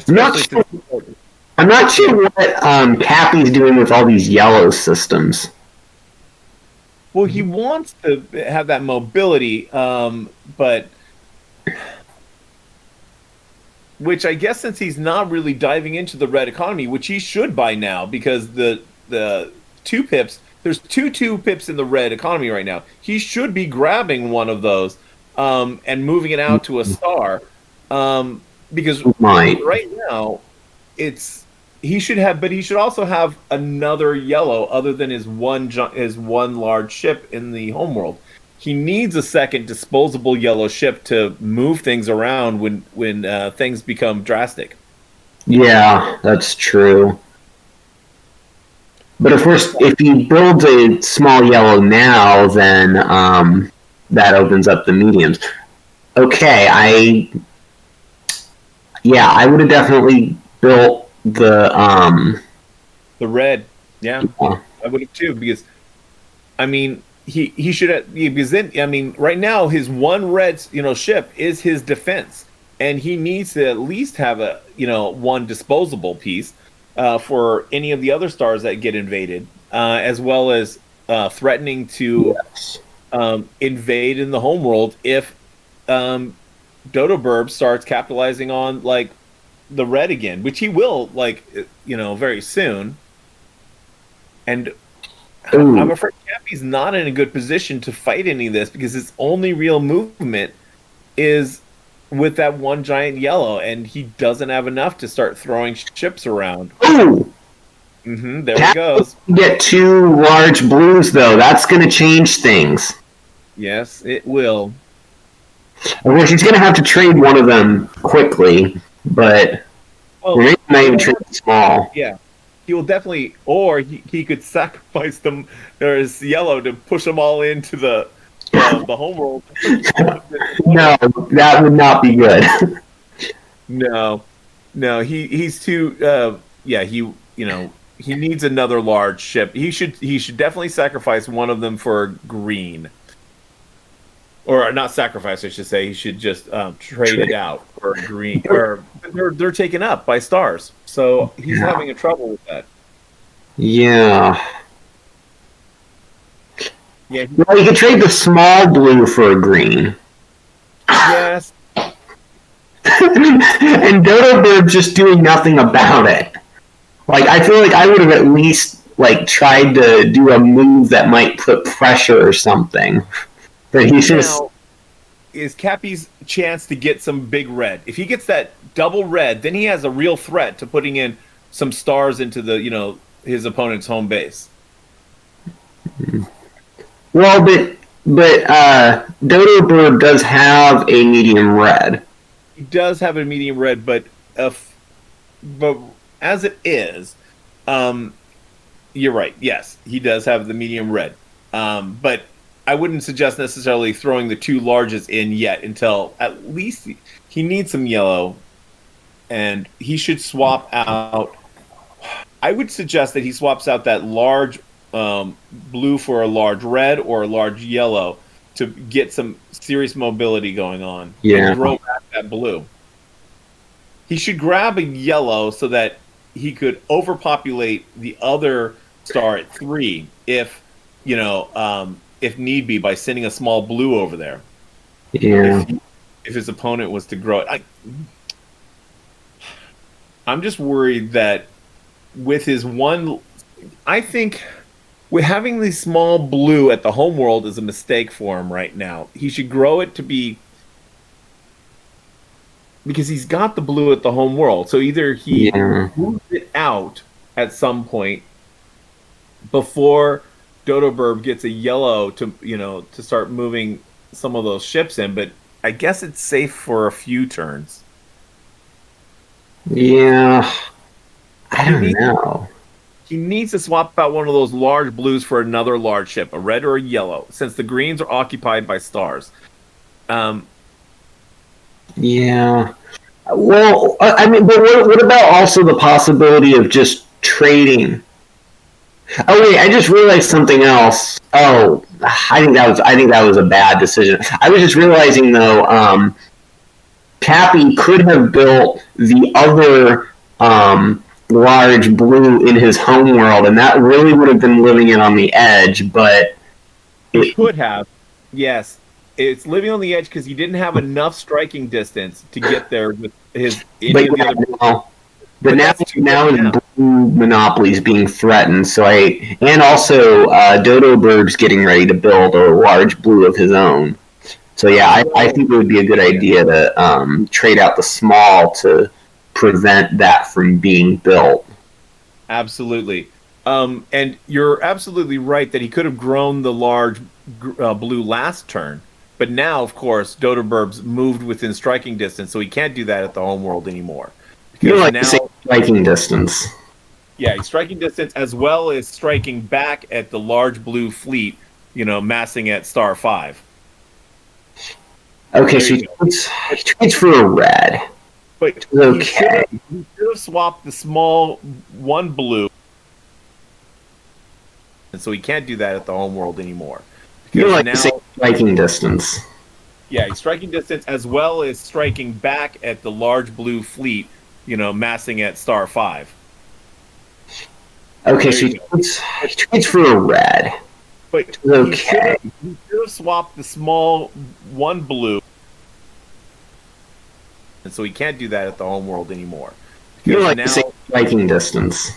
I'm not sure what Cappy's doing with all these yellow systems. Well, he wants to have that mobility, but which I guess since he's not really diving into the red economy, which he should by now, because the 2 pips, there's two pips in the red economy right now. He should be grabbing one of those and moving it out to a star, because right now he should also have another yellow other than his one large ship in the homeworld. He needs a second disposable yellow ship to move things around when things become drastic. Yeah, that's true. But of course, if he builds a small yellow now, then that opens up the mediums. Okay, I would have definitely built the red. Yeah, I would have too, because I mean he should have, because then I mean right now his one red ship is his defense, and he needs to at least have a one disposable piece for any of the other stars that get invaded, as well as threatening to invade in the homeworld if DodoBirb starts capitalizing on like the red again, which he will very soon. And I'm afraid Cappy's not in a good position to fight any of this, because his only real movement is with that one giant yellow, and he doesn't have enough to start throwing ships around. Ooh. There he goes. Get 2 large blues, though. That's going to change things. Yes, it will. Of course, he's going to have to trade one of them quickly, but maybe not even trade small. Yeah, he will definitely, or he could sacrifice them or his yellow to push them all into the homeworld. No, that would not be good. No, he's too. He needs another large ship. He should definitely sacrifice one of them for green, or not sacrifice. I should say he should just trade it out for green. Or they're taken up by stars, so he's having a trouble with that. Yeah. Yeah. Well, you could trade the small blue for a green. Yes. And DodoBirb just doing nothing about it. Like, I feel like I would have at least tried to do a move that might put pressure or something. But he's just Now, is Cappy's chance to get some big red. If he gets that double red, then he has a real threat to putting in some stars into the his opponent's home base. well, but DodoBirb does have a medium red. He does have a medium red, but as it is, you're right. Yes, he does have the medium red, but I wouldn't suggest necessarily throwing the two largest in yet until at least he needs some yellow, and he should swap out. I would suggest that he swaps out that large blue for a large red or a large yellow to get some serious mobility going on. Yeah. And grow back that blue. He should grab a yellow so that he could overpopulate the other star at 3 if need be, by sending a small blue over there. Yeah. If his opponent was to grow it. I'm just worried that with his one, I think with having the small blue at the homeworld is a mistake for him right now. He should grow it to be, because he's got the blue at the homeworld. So either he moves it out at some point before DodoBirb gets a yellow to start moving some of those ships in, but I guess it's safe for a few turns. Yeah. I don't know. He needs to swap out one of those large blues for another large ship, a red or a yellow, since the greens are occupied by stars. Yeah. Well, I mean, but what about also the possibility of just trading? Oh wait, I just realized something else. Oh, I think that was a bad decision. I was just realizing though, Cappy could have built the other large blue in his homeworld, and that really would have been living it on the edge. But it could have, yes. It's living on the edge because he didn't have enough striking distance to get there with his. But now his blue monopoly is being threatened. So also DodoBirb's getting ready to build a large blue of his own. So yeah, I think it would be a good idea to trade out the small to prevent that from being built. Absolutely. And you're absolutely right that he could have grown the large blue last turn. But now, of course, DodoBirb's moved within striking distance, so he can't do that at the homeworld anymore. You like to say striking distance. Yeah, striking distance as well as striking back at the large blue fleet, massing at star 5. Okay, so he trades for a red. But okay. He should have swapped the small one blue. And so he can't do that at the homeworld anymore. You like to say striking distance. Yeah, striking distance as well as striking back at the large blue fleet, massing at star 5. Okay, so he trades for a red. But okay. He should have swapped the small one blue. And so he can't do that at the homeworld anymore. You like to say striking distance.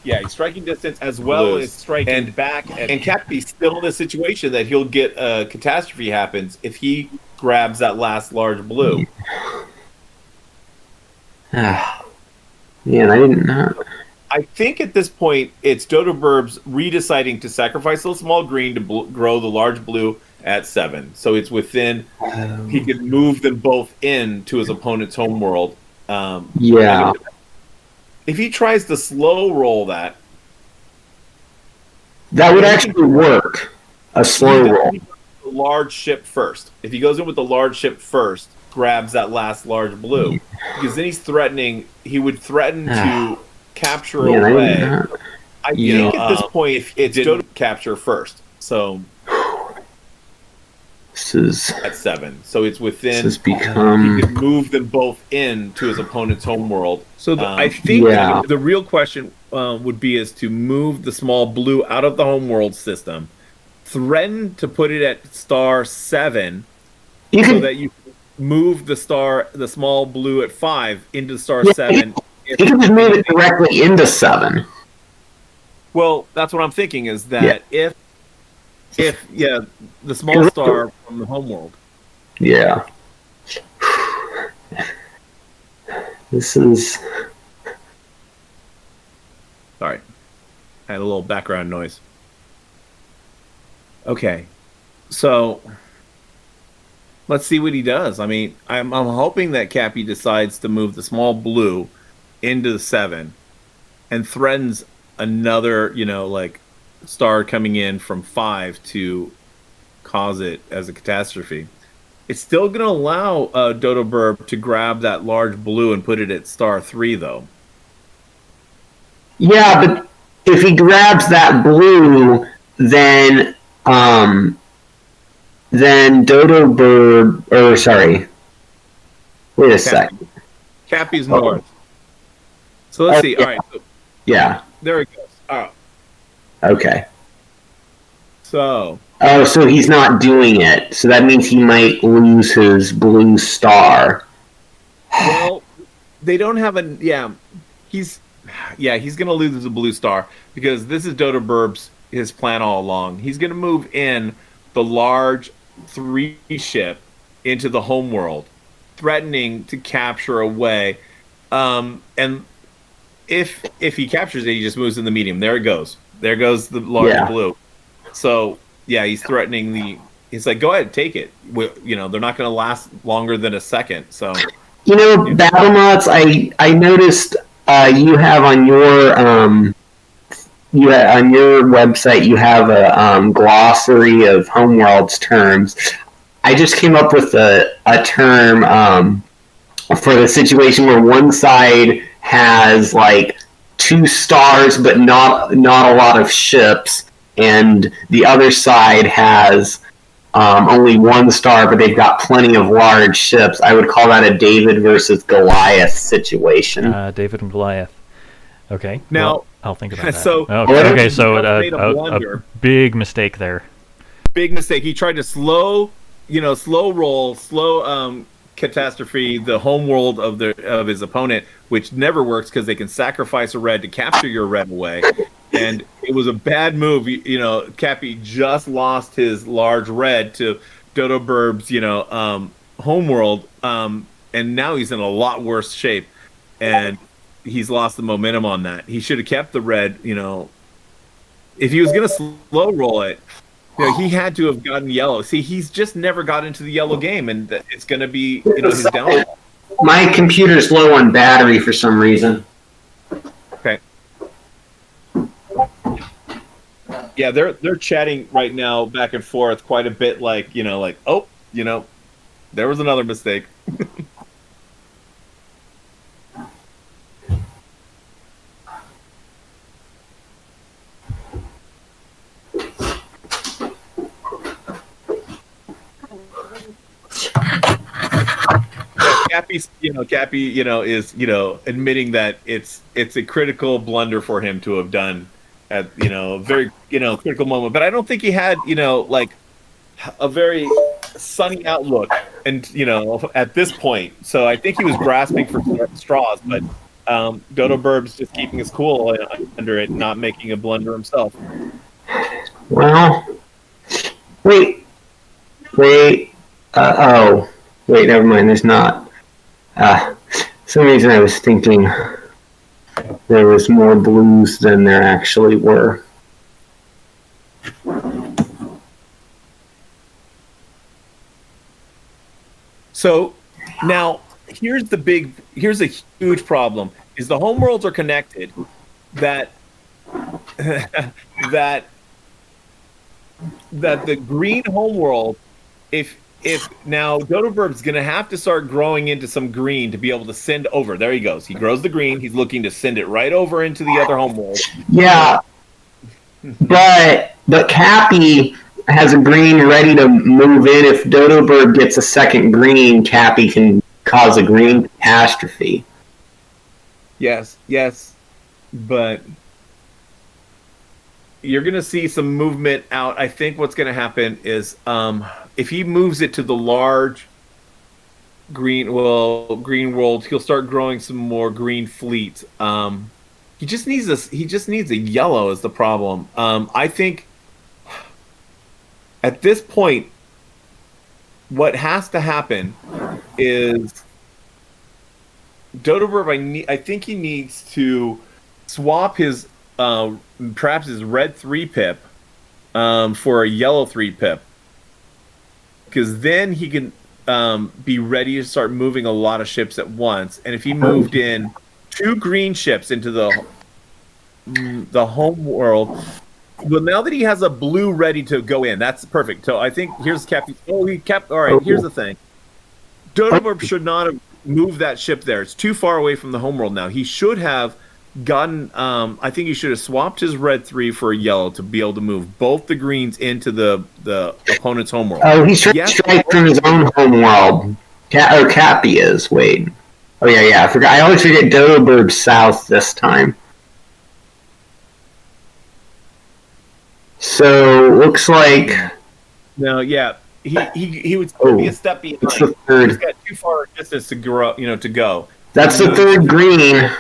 Yeah, striking distance as well as striking back. And Cappy's still in a situation that he'll get a catastrophe happens if he grabs that last large blue. Man, I didn't know. I think at this point, it's DodoBirb's redeciding to sacrifice the small green to grow the large blue at 7. So it's within. He could move them both in to his opponent's homeworld. Yeah. If he tries to slow roll that, that would actually work. A slow roll. The large ship first. If he goes in with the large ship first, grabs that last large blue, because then he's threatening. He would threaten to capture away. I think at this point, it didn't capture first. So this is at 7. So it's within. This has become. He could move them both in to his opponent's homeworld. So I think the real question would be is to move the small blue out of the homeworld system, threaten to put it at star 7, so that you move the small blue at 5 into star 7. You can just move it directly into 7. Well, that's what I'm thinking is that if the small star from the homeworld. Yeah. This is. Sorry, I had a little background noise. Okay, so let's see what he does. I mean, I'm hoping that Cappy decides to move the small blue into the 7 and threatens another, star coming in from 5 to cause it as a catastrophe. It's still going to allow DodoBirb to grab that large blue and put it at star 3, though. Yeah, but if he grabs that blue, then DodoBirb, wait a second. Cappy's north. So let's see. Yeah. All right. So there it goes. Oh. Okay. So. Oh, so he's not doing it. So that means he might lose his blue star. Well, they don't have he's going to lose the blue star because this is DodoBirb's his plan all along. He's going to move in the large 3 ship into the homeworld, threatening to capture away. And if he captures it, he just moves in the medium. There it goes. There goes the large blue. So he's threatening he's like, go ahead, take it. They're not going to last longer than a second. So BattleNauts, I noticed you have on your on your website you have a glossary of Homeworlds terms. I just came up with a term for the situation where one side has like 2 stars but not a lot of ships, and the other side has only 1 star but they've got plenty of large ships. I would call that a David versus Goliath situation. David and Goliath. Okay. Now, well, I'll think about that. So, okay, so a big mistake there. Big mistake. He tried to slow catastrophe the homeworld of his opponent, which never works because they can sacrifice a red to capture your red away. And it was a bad move. Cappy just lost his large red to DodoBirb's, homeworld, and now he's in a lot worse shape, and he's lost the momentum on that. He should have kept the red. If he was going to slow roll it, he had to have gotten yellow. See, he's just never got into the yellow game, and it's going to be his downfall. My computer's low on battery for some reason. Okay. Yeah, they're chatting right now back and forth quite a bit. There was another mistake. Cappy is admitting that it's a critical blunder for him to have done at a very critical moment. But I don't think he had a very sunny outlook, and at this point. So I think he was grasping for straws. But DodoBirb's just keeping his cool under it, not making a blunder himself. Well, wait. Wait, never mind. There's not. For some reason I was thinking there was more blues than there actually were. So now here's a huge problem is the homeworlds are connected that that the green homeworld, if now DodoBirb's going to have to start growing into some green to be able to send over. There he goes. He grows the green. He's looking to send it right over into the other homeworld. Yeah, but Cappy has a green ready to move in. If DodoBirb gets a second green, Cappy can cause a green catastrophe. Yes, but you're going to see some movement out. I think what's going to happen is if he moves it to the large green world, he'll start growing some more green fleet. He just needs a yellow is the problem. I think at this point, what has to happen is DodoBirb. I think he needs to swap his perhaps his red 3-pip for a yellow 3-pip, because then he can be ready to start moving a lot of ships at once. And if he moved in 2 green ships into the home world, well, now that he has a blue ready to go in, that's perfect. So I think here's Cappy. Oh, he kept. All right, here's the thing. DodoBirb should not have moved that ship there. It's too far away from the homeworld now. He should have gotten. I think he should have swapped his red 3 for a yellow to be able to move both the greens into the opponent's homeworld. Oh, he's trying to strike from his own homeworld. Cappy is. Wait. Oh yeah. I forgot. I always forget DodoBirb's south this time. So looks like. No, yeah. He would still be a step behind. It's the third. He's got too far a distance to grow, to go. That's the third green.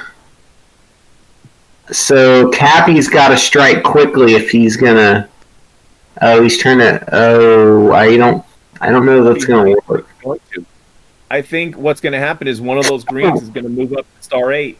So Cappy's got to strike quickly if he's gonna. Oh, he's trying to. Oh, I don't know if that's gonna work. I think what's gonna happen is one of those greens is gonna move up to star 8.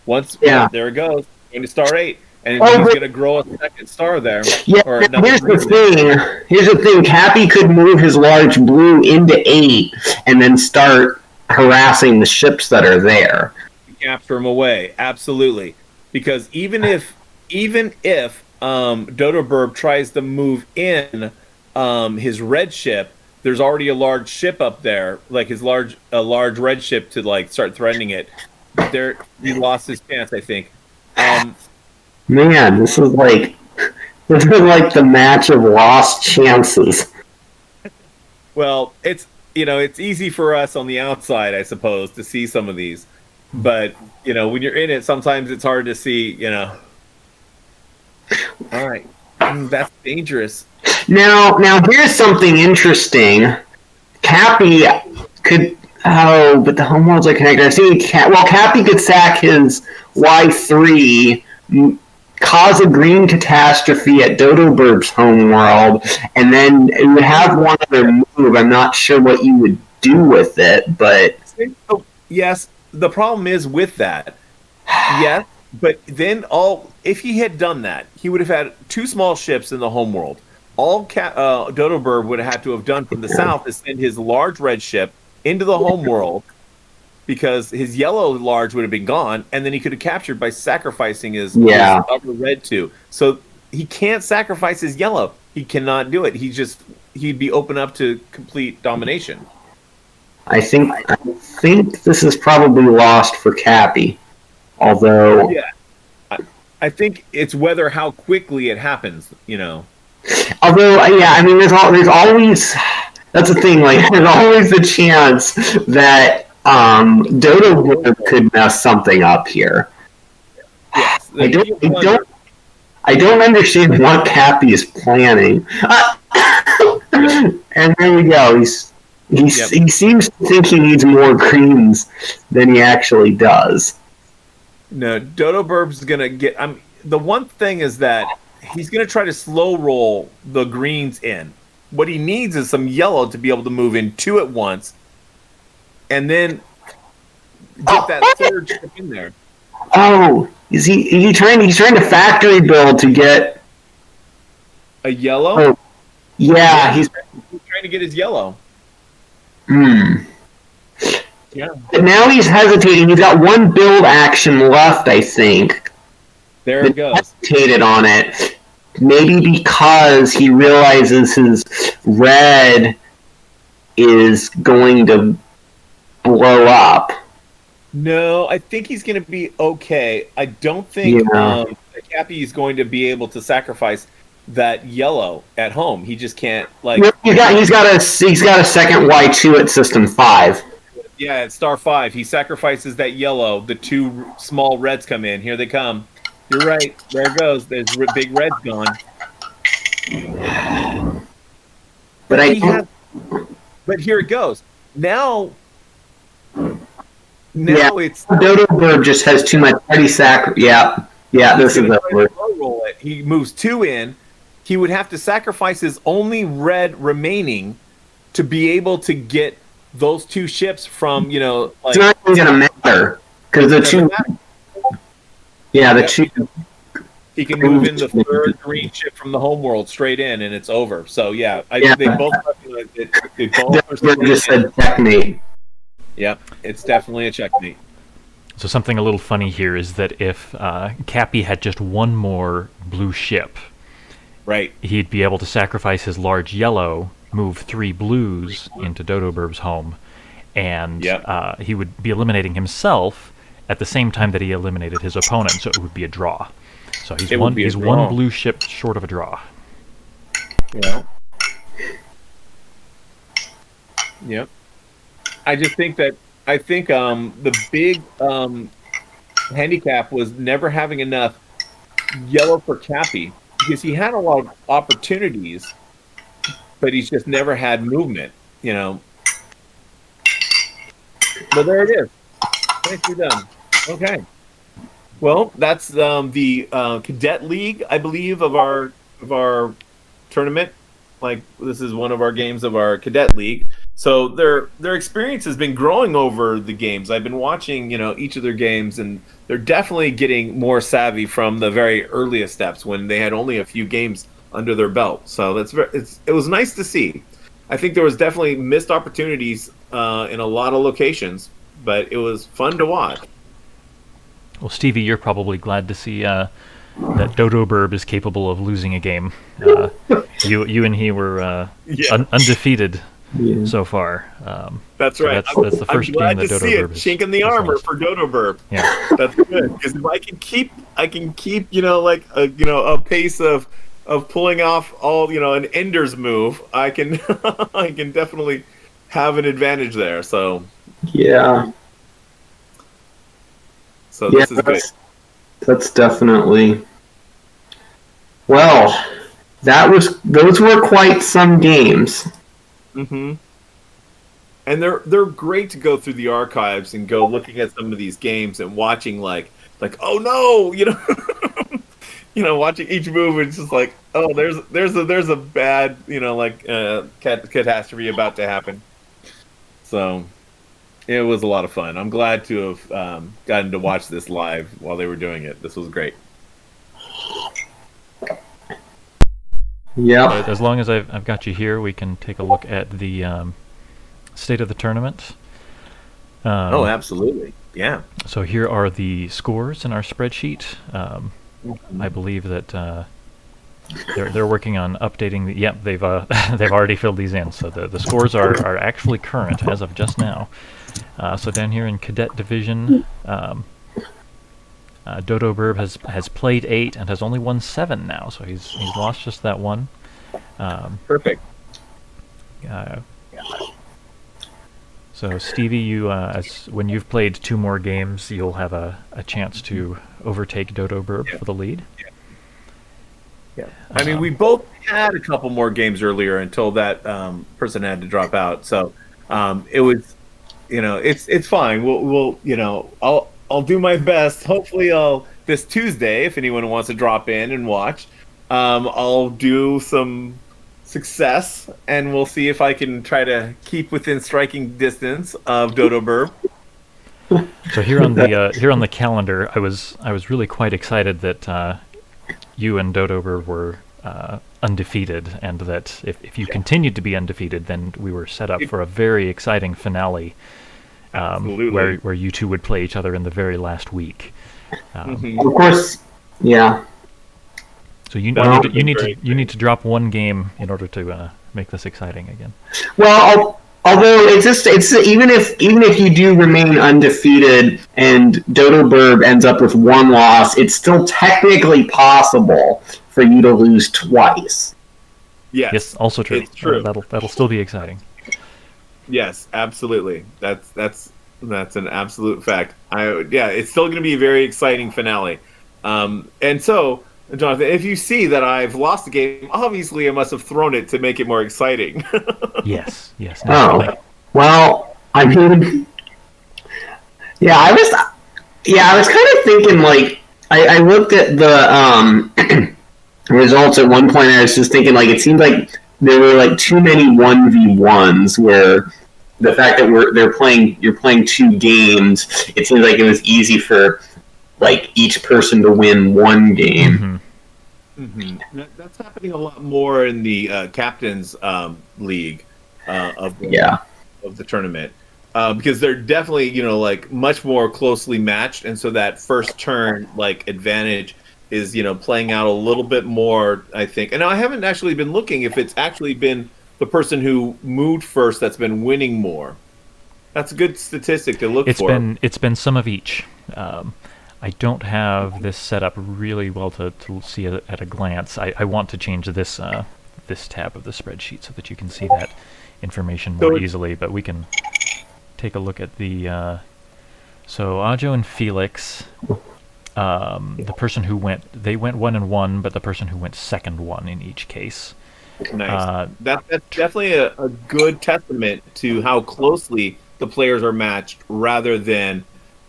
There it goes, going to star 8. And he's going to grow a second star there. Yeah, here's the thing. Cappy could move his large blue into 8 and then start harassing the ships that are there. Capture him away, absolutely. Because even if DodoBirb tries to move in his red ship, there's already a large ship up there, like a large red ship to start threatening it. He lost his chance, I think. Man, this is like the match of lost chances. Well, it's easy for us on the outside, I suppose, to see some of these, but when you're in it, sometimes it's hard to see. All right, that's dangerous. Now here's something interesting. Cappy could. Oh, but the homeworlds are connected. I've seen Cappy could sack his Y3. Cause a green catastrophe at DodoBirb's homeworld, and then it would have one other move. I'm not sure what you would do with it, but yes, the problem is with that. Yes, but then if he had done that, he would have had 2 small ships in the homeworld. All DodoBirb would have had to have done from the south is send his large red ship into the homeworld, because his yellow large would have been gone, and then he could have captured by sacrificing his upper red 2. So he can't sacrifice his yellow. He cannot do it. He'd be open up to complete domination. I think this is probably lost for Cappy. Although, I think it's how quickly it happens. Although, I mean, there's always that's the thing. There's always the chance that. DodoBirb could mess something up here. Yes, I don't understand what Cappy is planning. And there we go. He seems to think he needs more greens than he actually does. No, DodoBirb's gonna get. The one thing is that he's gonna try to slow roll the greens in. What he needs is some yellow to be able to move in 2 at once. And then get that third ship in there. Oh, is he trying? He's trying to factory build to get a yellow. Oh, yeah, he's trying to get his yellow. Yeah. But now he's hesitating. He's got one build action left, I think. There it goes. Hesitated on it. Maybe because he realizes his red is going to blow up. No, I think he's going to be okay. I don't think Cappy is going to be able to sacrifice that yellow at home. He just can't He's got a second Y2 at system 5. Yeah, at star 5, he sacrifices that yellow. The two small reds come in. Here they come. You're right. There it goes. There's big red's gone. But here it goes. Now it's DodoBirb just has too much ready sac. Yeah, this is over. He moves 2 in. He would have to sacrifice his only red remaining to be able to get those 2 ships from, it's not even going to matter because the 2. Yeah, the 2. He can move in the 3rd green ship from the homeworld straight in, and it's over. So they both. They both just said checkmate. Yep, it's definitely a checkmate. So something a little funny here is that if Cappy had just one more blue ship, right, he'd be able to sacrifice his large yellow, move 3 blues into DodoBirb's home, and he would be eliminating himself at the same time that he eliminated his opponent, so it would be a draw. So he's one blue ship short of a draw. Yeah. Yep. I think the big handicap was never having enough yellow for Cappy, because he had a lot of opportunities, but he's just never had movement, But there it is. Nicely done. Okay. Well, that's the cadet league, I believe, of our tournament. Like, this is one of our games of our cadet league. So their experience has been growing over the games. I've been watching, each of their games, and they're definitely getting more savvy from the very earliest steps when they had only a few games under their belt. So it was nice to see. I think there was definitely missed opportunities in a lot of locations, but it was fun to watch. Well, Stevie, you're probably glad to see that DodoBirb is capable of losing a game. You and he were undefeated so far. That's right. That's the first I'm glad game that to see DodoBirb it. Chink in the armor for DodoBirb. Yeah, that's good, because if I can keep a pace of pulling off all an Ender's move, I can I can definitely have an advantage there. So yeah. So this is good. That's definitely. Well, those were quite some games. Mm-hmm. And they're great to go through the archives and go looking at some of these games and watching like oh no, watching each move, it's just like, oh, there's a bad catastrophe about to happen. So it was a lot of fun. I'm glad to have gotten to watch this live while they were doing it. This was great. Yeah. As long as I've got you here, we can take a look at the state of the tournament. Absolutely. Yeah. So here are the scores in our spreadsheet. I believe that they're working on updating the. Yep, they've they've already filled these in. So the scores are actually current as of just now. So down here in Cadet Division, DodoBirb has played 8 and has only won 7 now. So he's lost just that one. Perfect. So Stevie, you when you've played 2 more games, you'll have a chance to overtake DodoBirb for the lead. Yeah. I mean, we both had a couple more games earlier until that person had to drop out. So it was, it's fine. We'll I'll do my best. Hopefully, this Tuesday, if anyone wants to drop in and watch, I'll do some success, and we'll see if I can try to keep within striking distance of DodoBirb. So here on the calendar, I was really quite excited that you and DodoBirb were undefeated, and that if you continued to be undefeated, then we were set up for a very exciting finale Absolutely. where you two would play each other in the very last week. Mhm. Of course, yeah. So you That need would've to, you been need very to you need to drop one game in order to make this exciting again. Well, although it's even if you do remain undefeated and DodoBirb ends up with one loss, it's still technically possible for you to lose twice. Yes, Yes, also true. it's true. That'll still be exciting. Yes, absolutely. That's an absolute fact. It's still going to be a very exciting finale. And so, Jonathan, if you see that I've lost the game, obviously I must have thrown it to make it more exciting. Yes, naturally. Oh, well, I mean, yeah, I was kind of thinking like I looked at the results at one point. I was just thinking like it seemed like there were like too many 1v1s where the fact that you're playing two games, it seems like it was easy for like each person to win one game. That's happening a lot more in the captains league of the tournament because they're definitely like much more closely matched, and so that first turn like advantage is playing out a little bit more, I think. And I haven't actually been looking if it's actually been the person who moved first that's been winning more. That's a good statistic to look for. It's been some of each. I don't have this set up really well to see at a glance. I want to change this this tab of the spreadsheet so that you can see that information more easily. But we can take a look at the. So Ajo and Felix, the person who went 1-1, but the person who went second won in each case. Nice. That's definitely a good testament to how closely the players are matched, rather than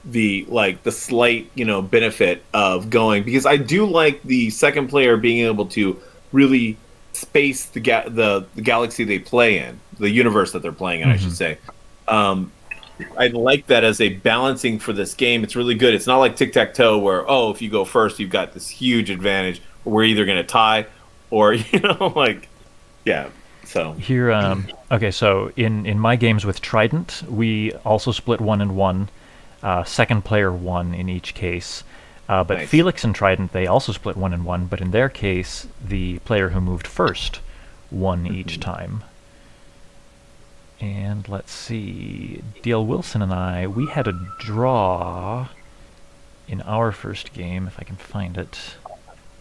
the slight benefit of going, because I do like the second player being able to really space the galaxy they play in, the universe that they're playing in, I should say. I like that as a balancing for this game. It's really good. It's not like tic-tac-toe where, if you go first, you've got this huge advantage. We're either going to tie or, so. Here, okay, so in my games with Trident, we also split 1-1. Second player won in each case. But Nice. Felix and Trident, they also split 1-1, but in their case, the player who moved first won each time. And let's see, D.L. Wilson and I, we had a draw in our first game, if I can find it.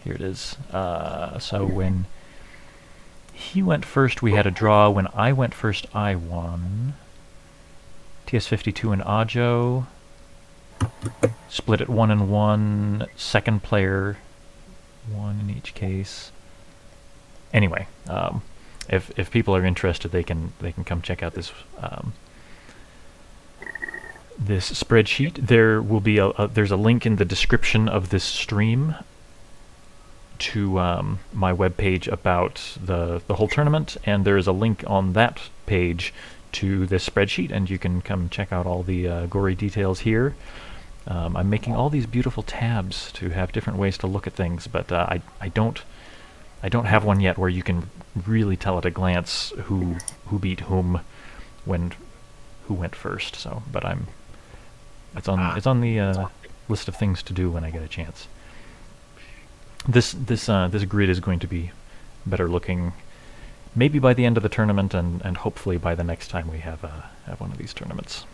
Here it is. So when he went first, we had a draw. When I went first, I won. TS52 and Ajo split at 1-1. Second player won in each case. Anyway, if people are interested, they can come check out this this spreadsheet. There will be there's a link in the description of this stream to my webpage about the whole tournament, and there is a link on that page to this spreadsheet, and you can come check out all the gory details here. I'm making all these beautiful tabs to have different ways to look at things, but I don't have one yet where you can really tell at a glance who beat whom, who went first. So, but it's on the list of things to do when I get a chance. This grid is going to be better looking, maybe by the end of the tournament, and hopefully by the next time we have one of these tournaments.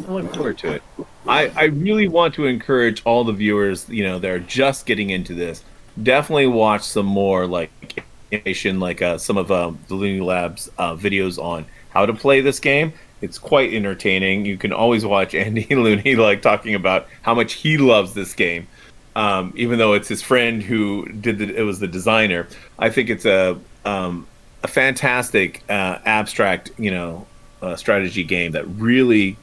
I look forward to it. I really want to encourage all the viewers, that are just getting into this. Definitely watch some more animation, some of the Looney Labs videos on how to play this game. It's quite entertaining. You can always watch Andy Looney talking about how much he loves this game, even though it's his friend who it was the designer. I think it's a fantastic abstract, strategy game that really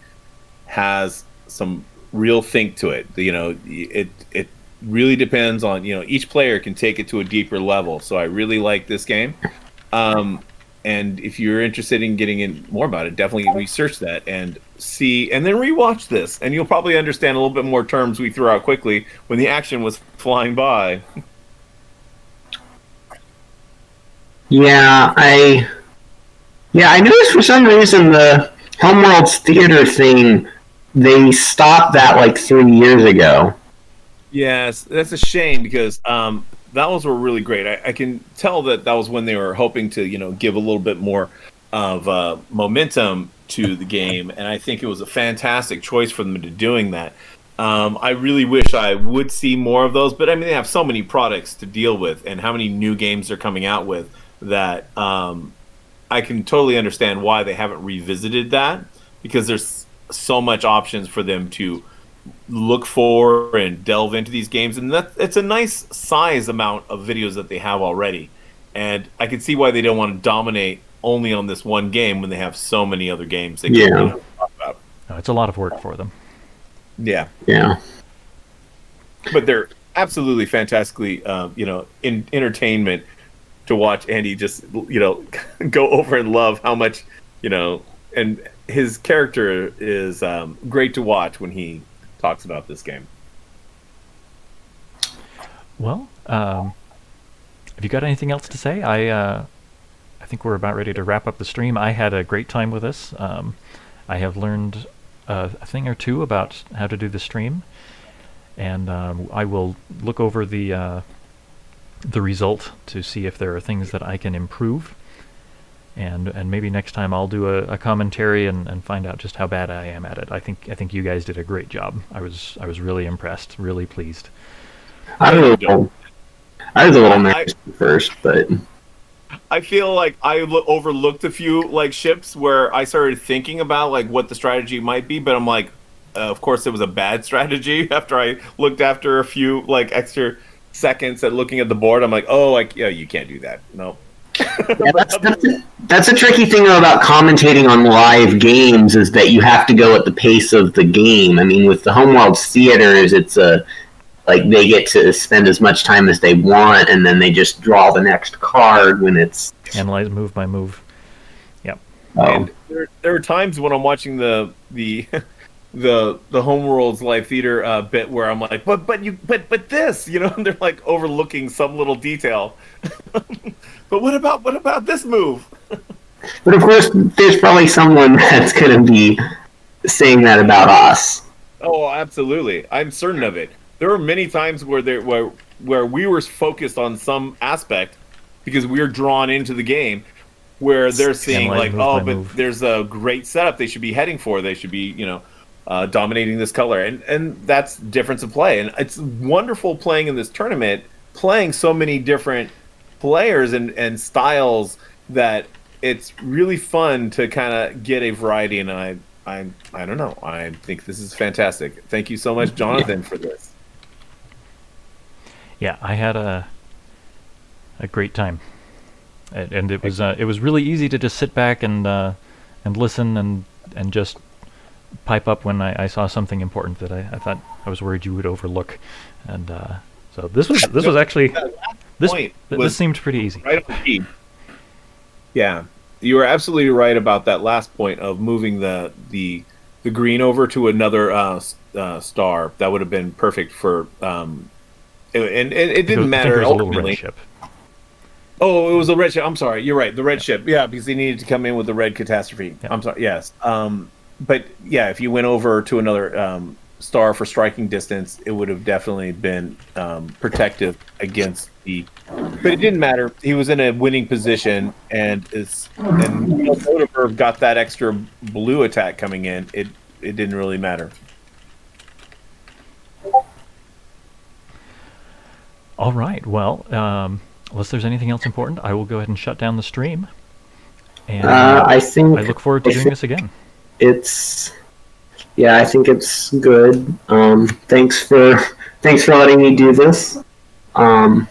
has some real think to it. It really depends on, each player can take it to a deeper level. So I really like this game. And if you're interested in getting in more about it, definitely research that and see, and then rewatch this, and you'll probably understand a little bit more terms we threw out quickly when the action was flying by. Yeah, I noticed for some reason Homeworlds theater thing, they stopped that like 3 years ago. Yes, that's a shame because that was were really great. I can tell that was when they were hoping to, give a little bit more of momentum to the game, and I think it was a fantastic choice for them to doing that. I really wish I would see more of those, but I mean, they have so many products to deal with, and how many new games they're coming out with that I can totally understand why they haven't revisited that, because there's so much options for them to look for and delve into these games, and it's a nice size amount of videos that they have already, and I can see why they don't want to dominate only on this one game when they have so many other games they can talk about. No, it's a lot of work for them. Yeah, but they're absolutely fantastically in entertainment to watch Andy just go over and love how much and his character is great to watch when he talks about this game. Well, have you got anything else to say? I think we're about ready to wrap up the stream. I had a great time with this. I have learned a thing or two about how to do the stream, and I will look over the result to see if there are things that I can improve, and maybe next time I'll do a commentary and find out just how bad I am at it. I think you guys did a great job. I was really impressed, really pleased. I was a little nervous at first, but I feel like I overlooked a few ships where I started thinking about what the strategy might be, but I'm like, of course it was a bad strategy. After I looked after a few extra seconds at looking at the board, I'm like, you can't do that. No. Yeah, that's a tricky thing about commentating on live games, is that you have to go at the pace of the game. I mean, with the Homeworlds theaters, it's they get to spend as much time as they want, and then they just draw the next card when it's analyze move by move. Yep. And there are times when I'm watching the Homeworlds live theater bit where I'm like, but this, and they're overlooking some little detail. But what about this move? But of course, there's probably someone that's going to be saying that about us. Oh, absolutely. I'm certain of it. There were many times where we were focused on some aspect because we were drawn into the game, where they're seeing there's a great setup they should be heading for. They should be, dominating this color, and that's difference of play. And it's wonderful playing in this tournament, playing so many different players and styles, that it's really fun to kind of get a variety. And I don't know. I think this is fantastic. Thank you so much, Jonathan, for this. Yeah, I had a great time, and it was really easy to just sit back and listen and just pipe up when I saw something important that I thought I was worried you would overlook, and so this was actually this seemed pretty easy. Right on the key. Yeah, you were absolutely right about that last point of moving the green over to another star. That would have been perfect for. And it didn't matter. It was a little red ship. Oh, it was a red ship. I'm sorry. You're right. The red ship. Yeah, because they needed to come in with the red catastrophe. Yep. I'm sorry. Yes. But yeah, if you went over to another star for striking distance, it would have definitely been protective against the. But it didn't matter. He was in a winning position, and DodoBirb got that extra blue attack coming in. It didn't really matter. All right. Well, unless there's anything else important, I will go ahead and shut down the stream. And I look forward to doing this again. I think it's good. Thanks for letting me do this. And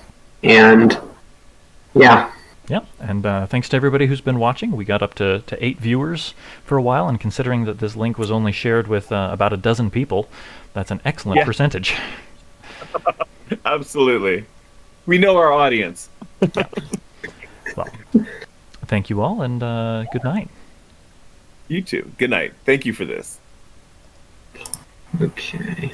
yeah. Yeah, and thanks to everybody who's been watching. We got up to 8 viewers for a while, and considering that this link was only shared with about a dozen people, that's an excellent percentage. Absolutely. We know our audience. Yeah. Well, thank you all, and good night. You too. Good night. Thank you for this. Okay.